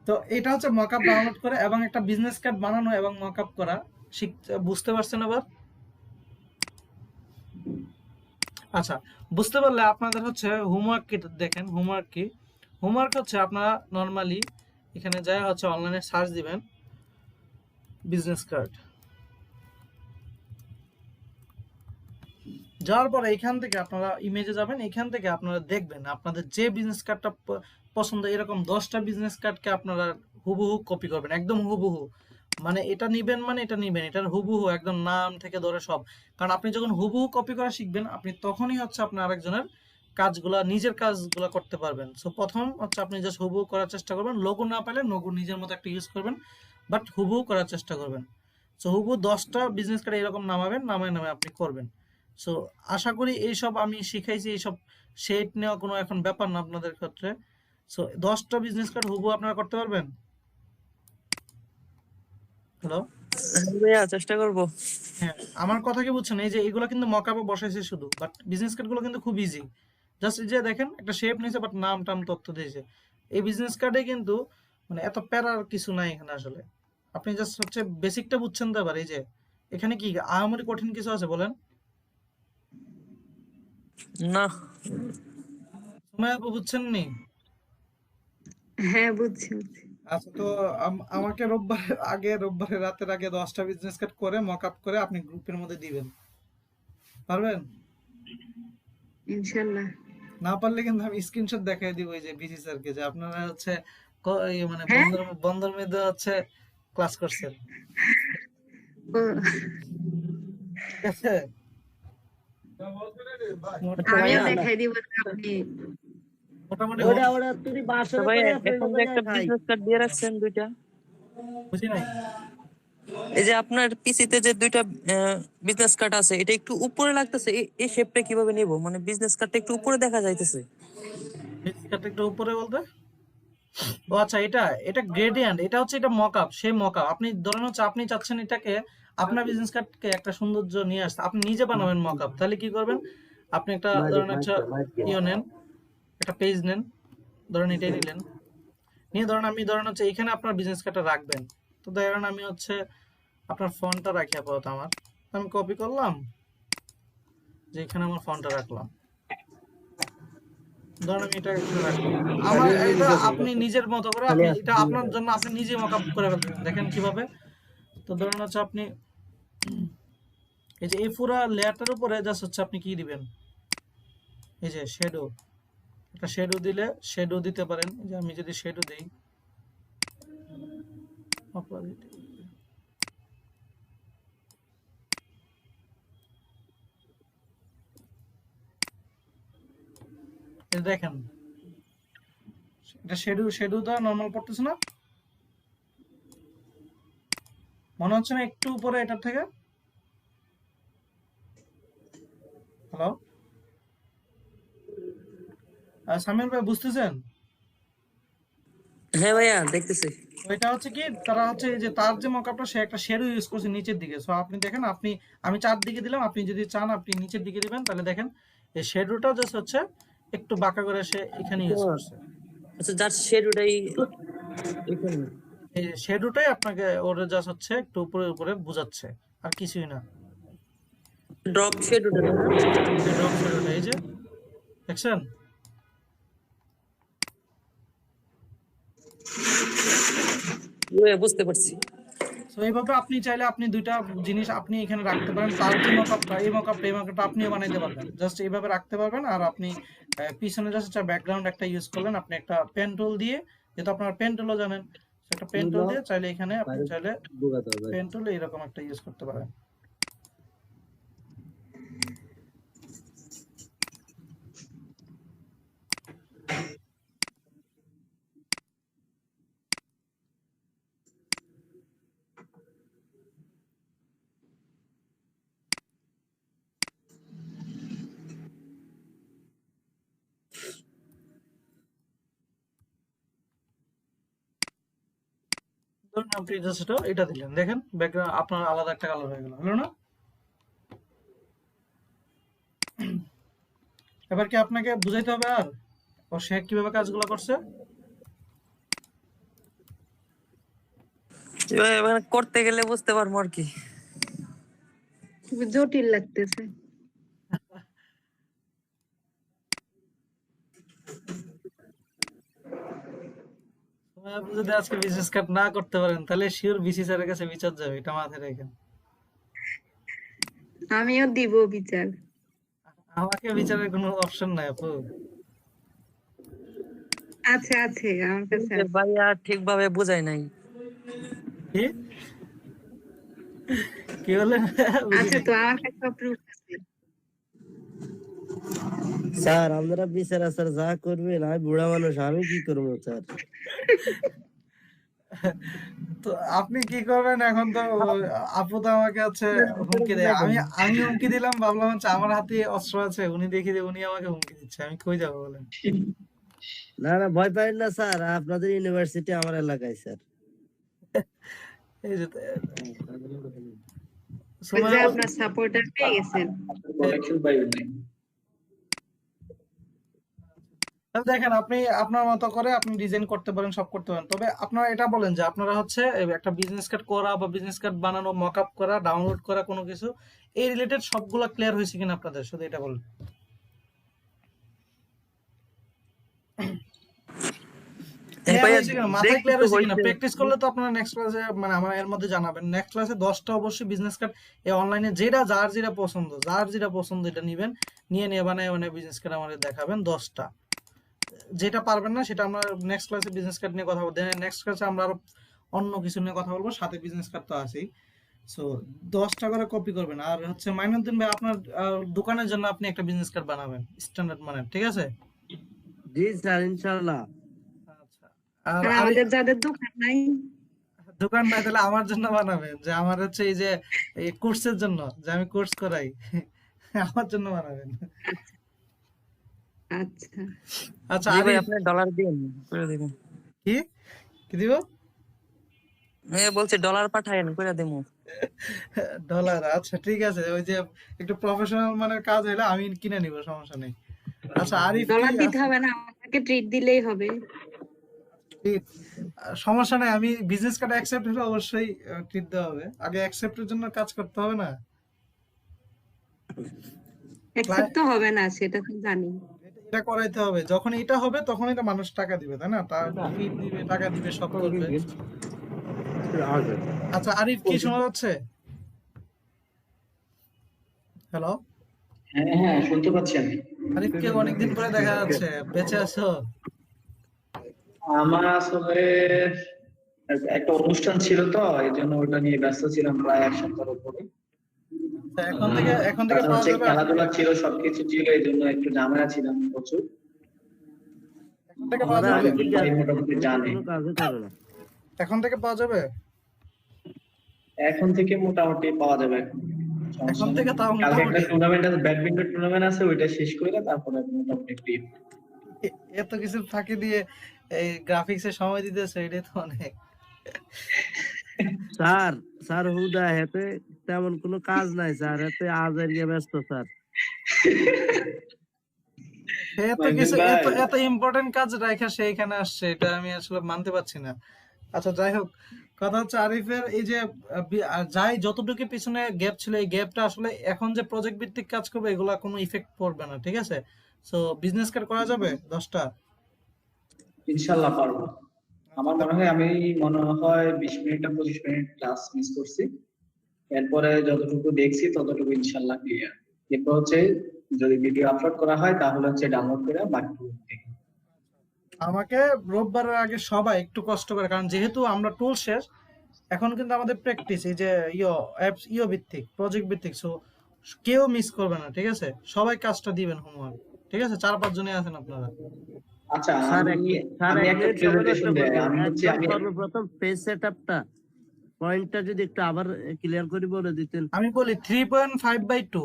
তো এটা হচ্ছে মকআপ ডাউনলোড করে এবং একটা বিজনেস কার্ড বানানো এবং মকআপ করা বুঝতে পারছেন আবার? আচ্ছা, বুঝতে পারলে আপনাদের হচ্ছে হোমওয়ার্ক কি দেখেন। হোমওয়ার্ক কি? হোমওয়ার্ক হচ্ছে আপনারা নর্মালি এখানে যায় হচ্ছে অনলাইনে সার্চ দিবেন বিজনেস কার্ড। যাওয়ার পরে এখান থেকে আপনারা ইমেজে যাবেন, এখান থেকে আপনারা দেখবেন আপনাদের যে বিজনেস কার্ডটা পছন্দ, এরকম 10টা বিজনেস কার্ডকে আপনারা হুবহু কপি করবেন, একদম হুবহু। মানে এটা নিবেন, মানে এটা নিবেন, এটার হুবহু একদম নাম থেকে ধরে সব। কারণ আপনি যখন হুবহু কপি করা শিখবেন, আপনি তখনই হচ্ছে আপনি আরেকজনের কাজগুলা, নিজের কাজগুলা করতে পারবেন। সো প্রথম হচ্ছে আপনি জাস্ট হুবহু করার চেষ্টা করবেন, লোগো না পেলে লোগো নিজের মতো একটা ইউজ করবেন, বাট হুবহু করার চেষ্টা করবেন। সো হুবহু 10টা বিজনেস কার্ড এরকম নামাবেন, নামায় নামে আপনি করবেন। সো আশা করি এইসব আমি শিখাইছি, এইসব শেড নেওয়া কোনো এখন ব্যাপার না আপনাদের ক্ষেত্রে। সো 10টা বিজনেস কার্ড হুবহু আপনারা করতে পারবেন। হ্যালো, ভাইয়া চেষ্টা করব। হ্যাঁ, আমার কথা কি বুঝছেন? এই যে এগুলো কিন্তু মকআপে বসাইছে শুধু, বাট বিজনেস কার্ড গুলো কিন্তু খুব ইজি। জাস্ট এই যে দেখেন একটা শেপ নিয়েছে, বাট নাম টাম তথ্য দিয়েছে। এই বিজনেস কার্ডে কিন্তু মানে এত প্যারার কিছু নাই এখানে আসলে। আপনি জাস্ট হচ্ছে বেসিকটা বুঝছেন তো। এবার এই যে এখানে কি আহামরি কঠিন কিছু আছে বলেন? না সময় বুঝছেন নি? হ্যাঁ, বুঝছি বুঝছি। আচ্ছা, তো আমাকে রোববারের রাতের আগে 10টা বিজনেস কার্ড করে মকআপ করে আপনি গ্রুপের মধ্যে দিবেন, পারবেন? ইনশাল্লাহ। না পারলে কিন্তু আমি স্ক্রিনশট দেখাই দিব এই যে বিসি স্যারকে, যে আপনারা হচ্ছে মানে হ্যাঁ, বন্ধের মধ্যে হচ্ছে ক্লাস করছেন, ও, ঠিক আছে? আচ্ছা আমিও ভাইয়া, দেখাই দিব আপনি। মোটামুটি ওটা তুমি আচ্ছা বাসরে ভাইয়া, করে এখন যে ফেসবুকে একটা খাই। বিজনেস কার্ড দিয়ে রাখছেন দুইটা, বুঝি নাই। এই যে আপনার পিসিতে যে দুইটা বিজনেস কার্ড আছে, এটা একটু উপরে লাগতেছে, এই শেপটা কিভাবে নিব? মানে বিজনেস কার্ডটা একটু উপরে দেখা যাইতেছে। বেসিক কাটটা একটু উপরে বলতে, ও আচ্ছা, এটা এটা গ্রেডিয়েন্ট, এটা হচ্ছে এটা মকআপ, সেই মকআপ। আপনি ধরেন হচ্ছে আপনি চাচ্ছেন এটাকে আপনার বিজনেস কার্ডকে একটা সৌন্দর্য নিয়ে আসতে, আপনি নিজে বানাবেন মকআপ। তাহলে কি করবেন? আপনি একটা ধরেন একটা ইয়ে নেন, একটা পেজ নেন, ধরেন এটাই নিলেন, নিয়ে ধরেন আমি ধরেন হচ্ছে এখানে আপনার বিজনেস কার্ডটা রাখবেন। তো ধরেন আমি হচ্ছে আপনার ফন্টটা রাখি আপাতত আমার, আমি কপি করলাম, যে এখানে আমার ফন্টটা রাখলাম, ধরেন আমি এটা এখানে রাখলাম। আমার এটা আপনি নিজের মতো করে, আপনি এটা আপনার জন্য আপনি নিজে মকআপ করে ফেলতেছেন, দেখেন কিভাবে। তো ধরেন হচ্ছে আপনি এই যে এই পুরো লেয়ারটার উপরে জাস্ট হচ্ছে আপনি কি দিবেন, এই যে শ্যাডো, একটা শ্যাডো দিলে শ্যাডো দিতে পারেন। এই যে আমি যদি শ্যাডো দেই, opacity, এই দেখেন এটা শ্যাডো, শ্যাডোটা নরমাল পড়তেছে না? মনে হচ্ছে না একটু উপরে এটার থেকে? হ্যালো, সামির ভাই বুঝতেছেন? হ্যাঁ ভাইয়া, দেখতেছি। ওইটা হচ্ছে কি, তারা হচ্ছে এই যে তার যে মকআপটা, সে একটা শ্যাডো ইউজ করছে নিচের দিকে। সো আপনি দেখেন, আপনি আমি চারদিকে দিলাম, আপনি যদি চান আপনি নিচের দিকে দিবেন, তাহলে দেখেন এই শ্যাডোটা জাস্ট হচ্ছে একটু বাঁকা করে সে এখানে ইউজ করছে। আচ্ছা, যার শেড ওটাই এখানে। এই শ্যাডোটাই আপনাকে ওর জাস্ট হচ্ছে একটু উপরে উপরে বোঝাচ্ছে, আর কিছুই না। ড্রপ শেড ওটা না? এই ড্রপ শ্যাডোটা, এই যে দেখছেন? বুঝতে পারছি। তো এইভাবে আপনি চাইলে আপনি দুইটা জিনিস আপনি এখানে রাখতে পারেন। তার যে মকআপটা, এই মকআপটা আপনিও বানাইতে পারবেন, জাস্ট এইভাবে রাখতে পারবেন। আর আপনি পিছনে জাস্ট একটা ব্যাকগ্রাউন্ড একটা ইউজ করলেন, আপনি একটা পেন টুল দিয়ে, যেহেতু আপনার পেন টুলও জানেন, একটা পেন টুল দিয়ে চাইলে এখানে আপনি চাইলে বোকাতে হবে। পেন টুল এরকম একটা ইউজ করতে পারেন। ধরুন আপনি জাস্ট এটা দিলেন, দেখেন ব্যাকগ্রাউন্ড আপনার আলাদা একটা কালার হয়ে গেল, হলো না? এবার কি আপনাকে বুঝাইতে হবে আর ও সে কিভাবে কাজগুলো করছে? এবার করতে গেলে বুঝতে পারবো আর কি। খুব জটিল লাগতেছে। আপনি যদি আজকে বিজনেস কার্ড না করতে পারেন, তাহলে শিওর বিসি স্যারের কাছে বিচার যাবে, এটা মাথায় রাখেন। আমিও দিব বিচার। আমাকে বিচারের কোনো অপশন নাই আপু। আছে আছে, আমার কাছে আছে। ভাইয়া ঠিকভাবে বুঝাই নাই। কি? কি বলেন? বুঝি আচ্ছা নাই। তো আমার কাছে প্রুফ আছে। স্যার আপনারা বিচার আচার যা করবেন, আমি বুড়া মানুষ, আমি কি করবো স্যার? তো আপনি কি করবেন এখন? তো আপু তো আমাকে হচ্ছে হুমকি দেয়, আমি হুমকি দিলাম, ভাবলাম হচ্ছে আমার হাতে অস্ত্র আছে, উনি দেখি যে উনি আমাকে হুমকি দিচ্ছে, আমি কই যাবো বলেন? না না, ভয় পাইন না স্যার, আপনাদের ইউনিভার্সিটি আমার এলাকায় স্যার। এই যে ওই যে সুমাইয়া বল- আপনার সাপোর্টার পেয়ে গেছেন। তাহলে দেখেন, আপনি আপনার মতো করে আপনি ডিজাইন করতে পারেন, সব করতে পারেন, তবে আপনারা এটা বলেন যে আপনারা হচ্ছে এই একটা বিজনেস কার্ড করা বা বিজনেস কার্ড বানানো, মক আপ করা, ডাউনলোড করা, কোনো কিছু এই রিলেটেড সবগুলা ক্লিয়ার হয়েছে কিনা আপনাদের, শুধু এটা বলেন। ক্লিয়ার ভাইয়া হয়েছে কিনা, মাথায় দেখছি ক্লিয়ার তো হয়েছে কিনা? হয়েছে। প্র্যাকটিস করলে তো আপনারা নেক্সট ক্লাসে মানে আমার এর মধ্যে জানাবেন। নেক্সট ক্লাসে 10টা অবশ্যই বিজনেস কার্ড এই অনলাইনে যেটা যার যেটা পছন্দ এটা নিবেন, নিয়ে বানায় বিজনেস কার্ড আমাদের দেখাবেন 10টা। যেটা পারবেন না সেটা আমরা নেক্সট ক্লাসে বিজনেস কার্ড নিয়ে কথা বলবো। নেক্সট ক্লাসে আমরা আরো অন্য কিছু নিয়ে কথা বলবো, সাথে বিজনেস কার্ড তো আছেই। সো 10টা করে কপি করবেন। আর হচ্ছে মাইনুদ্দিন ভাই, আপনার দোকানের জন্য আপনি একটা বিজনেস কার্ড বানাবেন স্ট্যান্ডার্ড মানের, ঠিক আছে? জি স্যার, ইনশাল্লাহ। আচ্ছা। আর আর আর আমাদের যাদের দোকান নাই, দোকান নাই, তাহলে আমার জন্য বানাবেন, যে আমার হচ্ছে এই যে এই কোর্সের জন্য, যে আমি কোর্স করাই, আমার জন্য বানাবেন। আচ্ছা আচ্ছা জি ভাই, আরিফ, আপনি ডলার দিন করে দিবেন। কি কি দিব? বলছি ডলার পাঠায়েন করে দেবো। ডলার? আচ্ছা ঠিক আছে, ওই যে একটু প্রফেশনাল মানের কাজ হলে আমি কিনে নিব, সমস্যা নেই। আচ্ছা আরিফ, কি ডলার দিতে হবে না, আমাকে ট্রিট দিলেই হবে। সমস্যা নাই, আমি বিজনেস কার্ড অ্যাকসেপ্ট হলে অবশ্যই ট্রিট দেওয়া হবে। আগে অ্যাকসেপ্টের জন্য কাজ করতে হবে না? অ্যাকসেপ্ট তো হবে না, সেটা তো জানি। এটা করাইতে হবে, যখন এটা হবে তখন এটা মানুষ টাকা দিবে, তাই না? তার ফিড দিবে, টাকা দিবে, সব করবে। আচ্ছা আরিফ, কি শোনা যাচ্ছে? হ্যালো হ্যাঁ হ্যাঁ, শুনতে পাচ্ছি আমি। আরিফকে অনেকদিন পরে দেখা যাচ্ছে, বেঁচে আছো? আমার আসলে একটা অনুষ্ঠান ছিল তো, এই জন্য ওটা নিয়ে ব্যস্ত ছিলাম প্রায় 1 সপ্তাহের উপরে। আচ্ছা, এখন থেকে তাছাড়া পাওয়া হচ্ছে যাবে খেলাধুলা ছিল, সবকিছু ছিল, এই জন্য একটু ঝামেলা ছিলাম প্রচুর। এখন থেকে পাওয়া আমরা যাবে? আমি ভাই মোটামুটি জানে। কোনো কাজে করে না। এখন থেকে পাওয়া যাবে? এখন থেকে মোটামুটি পাওয়া যাবে এখন। সমস্যা এখন নেই। থেকে তাও কালকে একটা মোটামুটি? টুর্নামেন্ট আছে, ব্যাডমিন্টন টুর্নামেন্ট আছে, ওইটা শেষ করে তারপরে মোটামুটি ফ্রি। এত কিছু ফাঁকি দিয়ে এই গ্রাফিক্সে সময় দিতেছে, এটাই তো অনেক। স্যার, স্যার হুদা হেতে তেমন কোনো কাজ নাই স্যার, এতে আজের গিয়ে ব্যস্ত স্যার। সে এত মাইনুল কিছু, ভাই, এত ইম্পর্টেন্ট কাজ রাখা সে এখানে আসছে, এটা আমি আসলে মানতে পারছি না। আচ্ছা যাই হোক, কথা হচ্ছে আরিফের এই যে যাই যতটুকু পিছনে গ্যাপ ছিল, এই গ্যাপটা আসলে এখন যে প্রজেক্ট ভিত্তিক কাজ করবে এগুলা কোনো ইফেক্ট পড়বে না, ঠিক আছে? সো বিজনেস কার্ড করা যাবে 10টা? ইনশাল্লাহ পারবো। আমার মনে হয় আমি 20 মিনিট না 25 মিনিট ক্লাস মিস করছি। এরপরে যতটুকু দেখছি ততটুকু ইনশাল্লাহ ক্লিয়ার। এরপর হচ্ছে যদি ভিডিও আপলোড করা হয় তাহলে হচ্ছে ডাউনলোড করে বাকি দেখি। আমাকে রোববারের আগে সবাই একটু কষ্ট করে, কারণ যেহেতু আমরা টুল শেষ, এখন কিন্তু আমাদের প্র্যাকটিস এই যে অ্যাপস ভিত্তিক, প্রজেক্ট ভিত্তিক। সো কেউ মিস করবে না, ঠিক আছে? সবাই কাজটা দিবেন, হোমওয়ার্ক, ঠিক আছে? 4-5 জনই আছেন আপনারা। আচ্ছা, স্যার আমি স্যার আমি এক একটা মিনিট সময় নষ্ট প্রেজেন্টেশন দেই। করবেন। আমি হচ্ছে একদম আমি সর্বপ্রথম পেজ সেটআপটা পয়েন্টটা যদি একটু আবার ক্লিয়ার করে বলে দিতেন। আমি বলি 3.5/2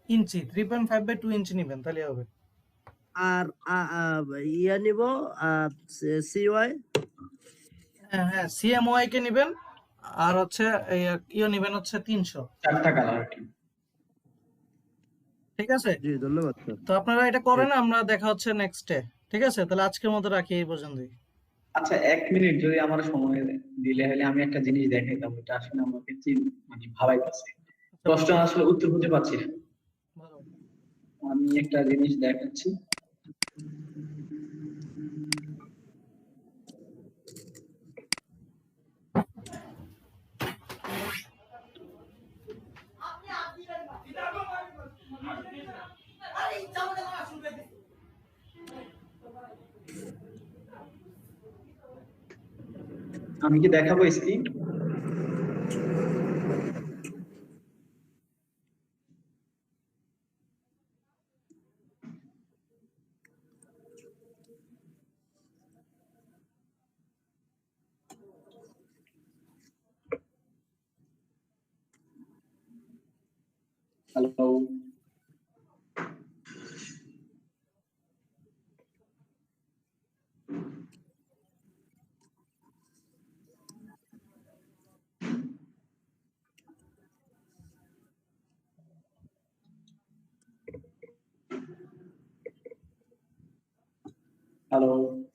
ইঞ্চি, 3.5/2 ইঞ্চি নিবেন, তাহলে হবে। আর ইয়া নিব সিওয়াই। হ্যাঁ হ্যাঁ, সিএমওয়াই কে নিবেন। আর হচ্ছে নিবেন হচ্ছে 300, 4টা কালার আর কি। ঠিক আছে? জি ধন্যবাদ স্যার। তো আপনারা এটা করেন, আমরা দেখা হচ্ছে নেক্সটে, ঠিক আছে? তাহলে আজকের মতো রাখি এই পর্যন্তই। আচ্ছা, 1 মিনিট যদি আমার সময় দিলে হলে আমি একটা জিনিস দেখাইতাম, এটা আসলে আমাকে মানে ভাবাইতেছে। প্রশ্ন আসলে উত্তর খুঁজে পাচ্ছি না। ভালো। আমি একটা জিনিস দেখাচ্ছি। আমি কি দেখাবো স্ক্রিন? হ্যালো। হ্যালো।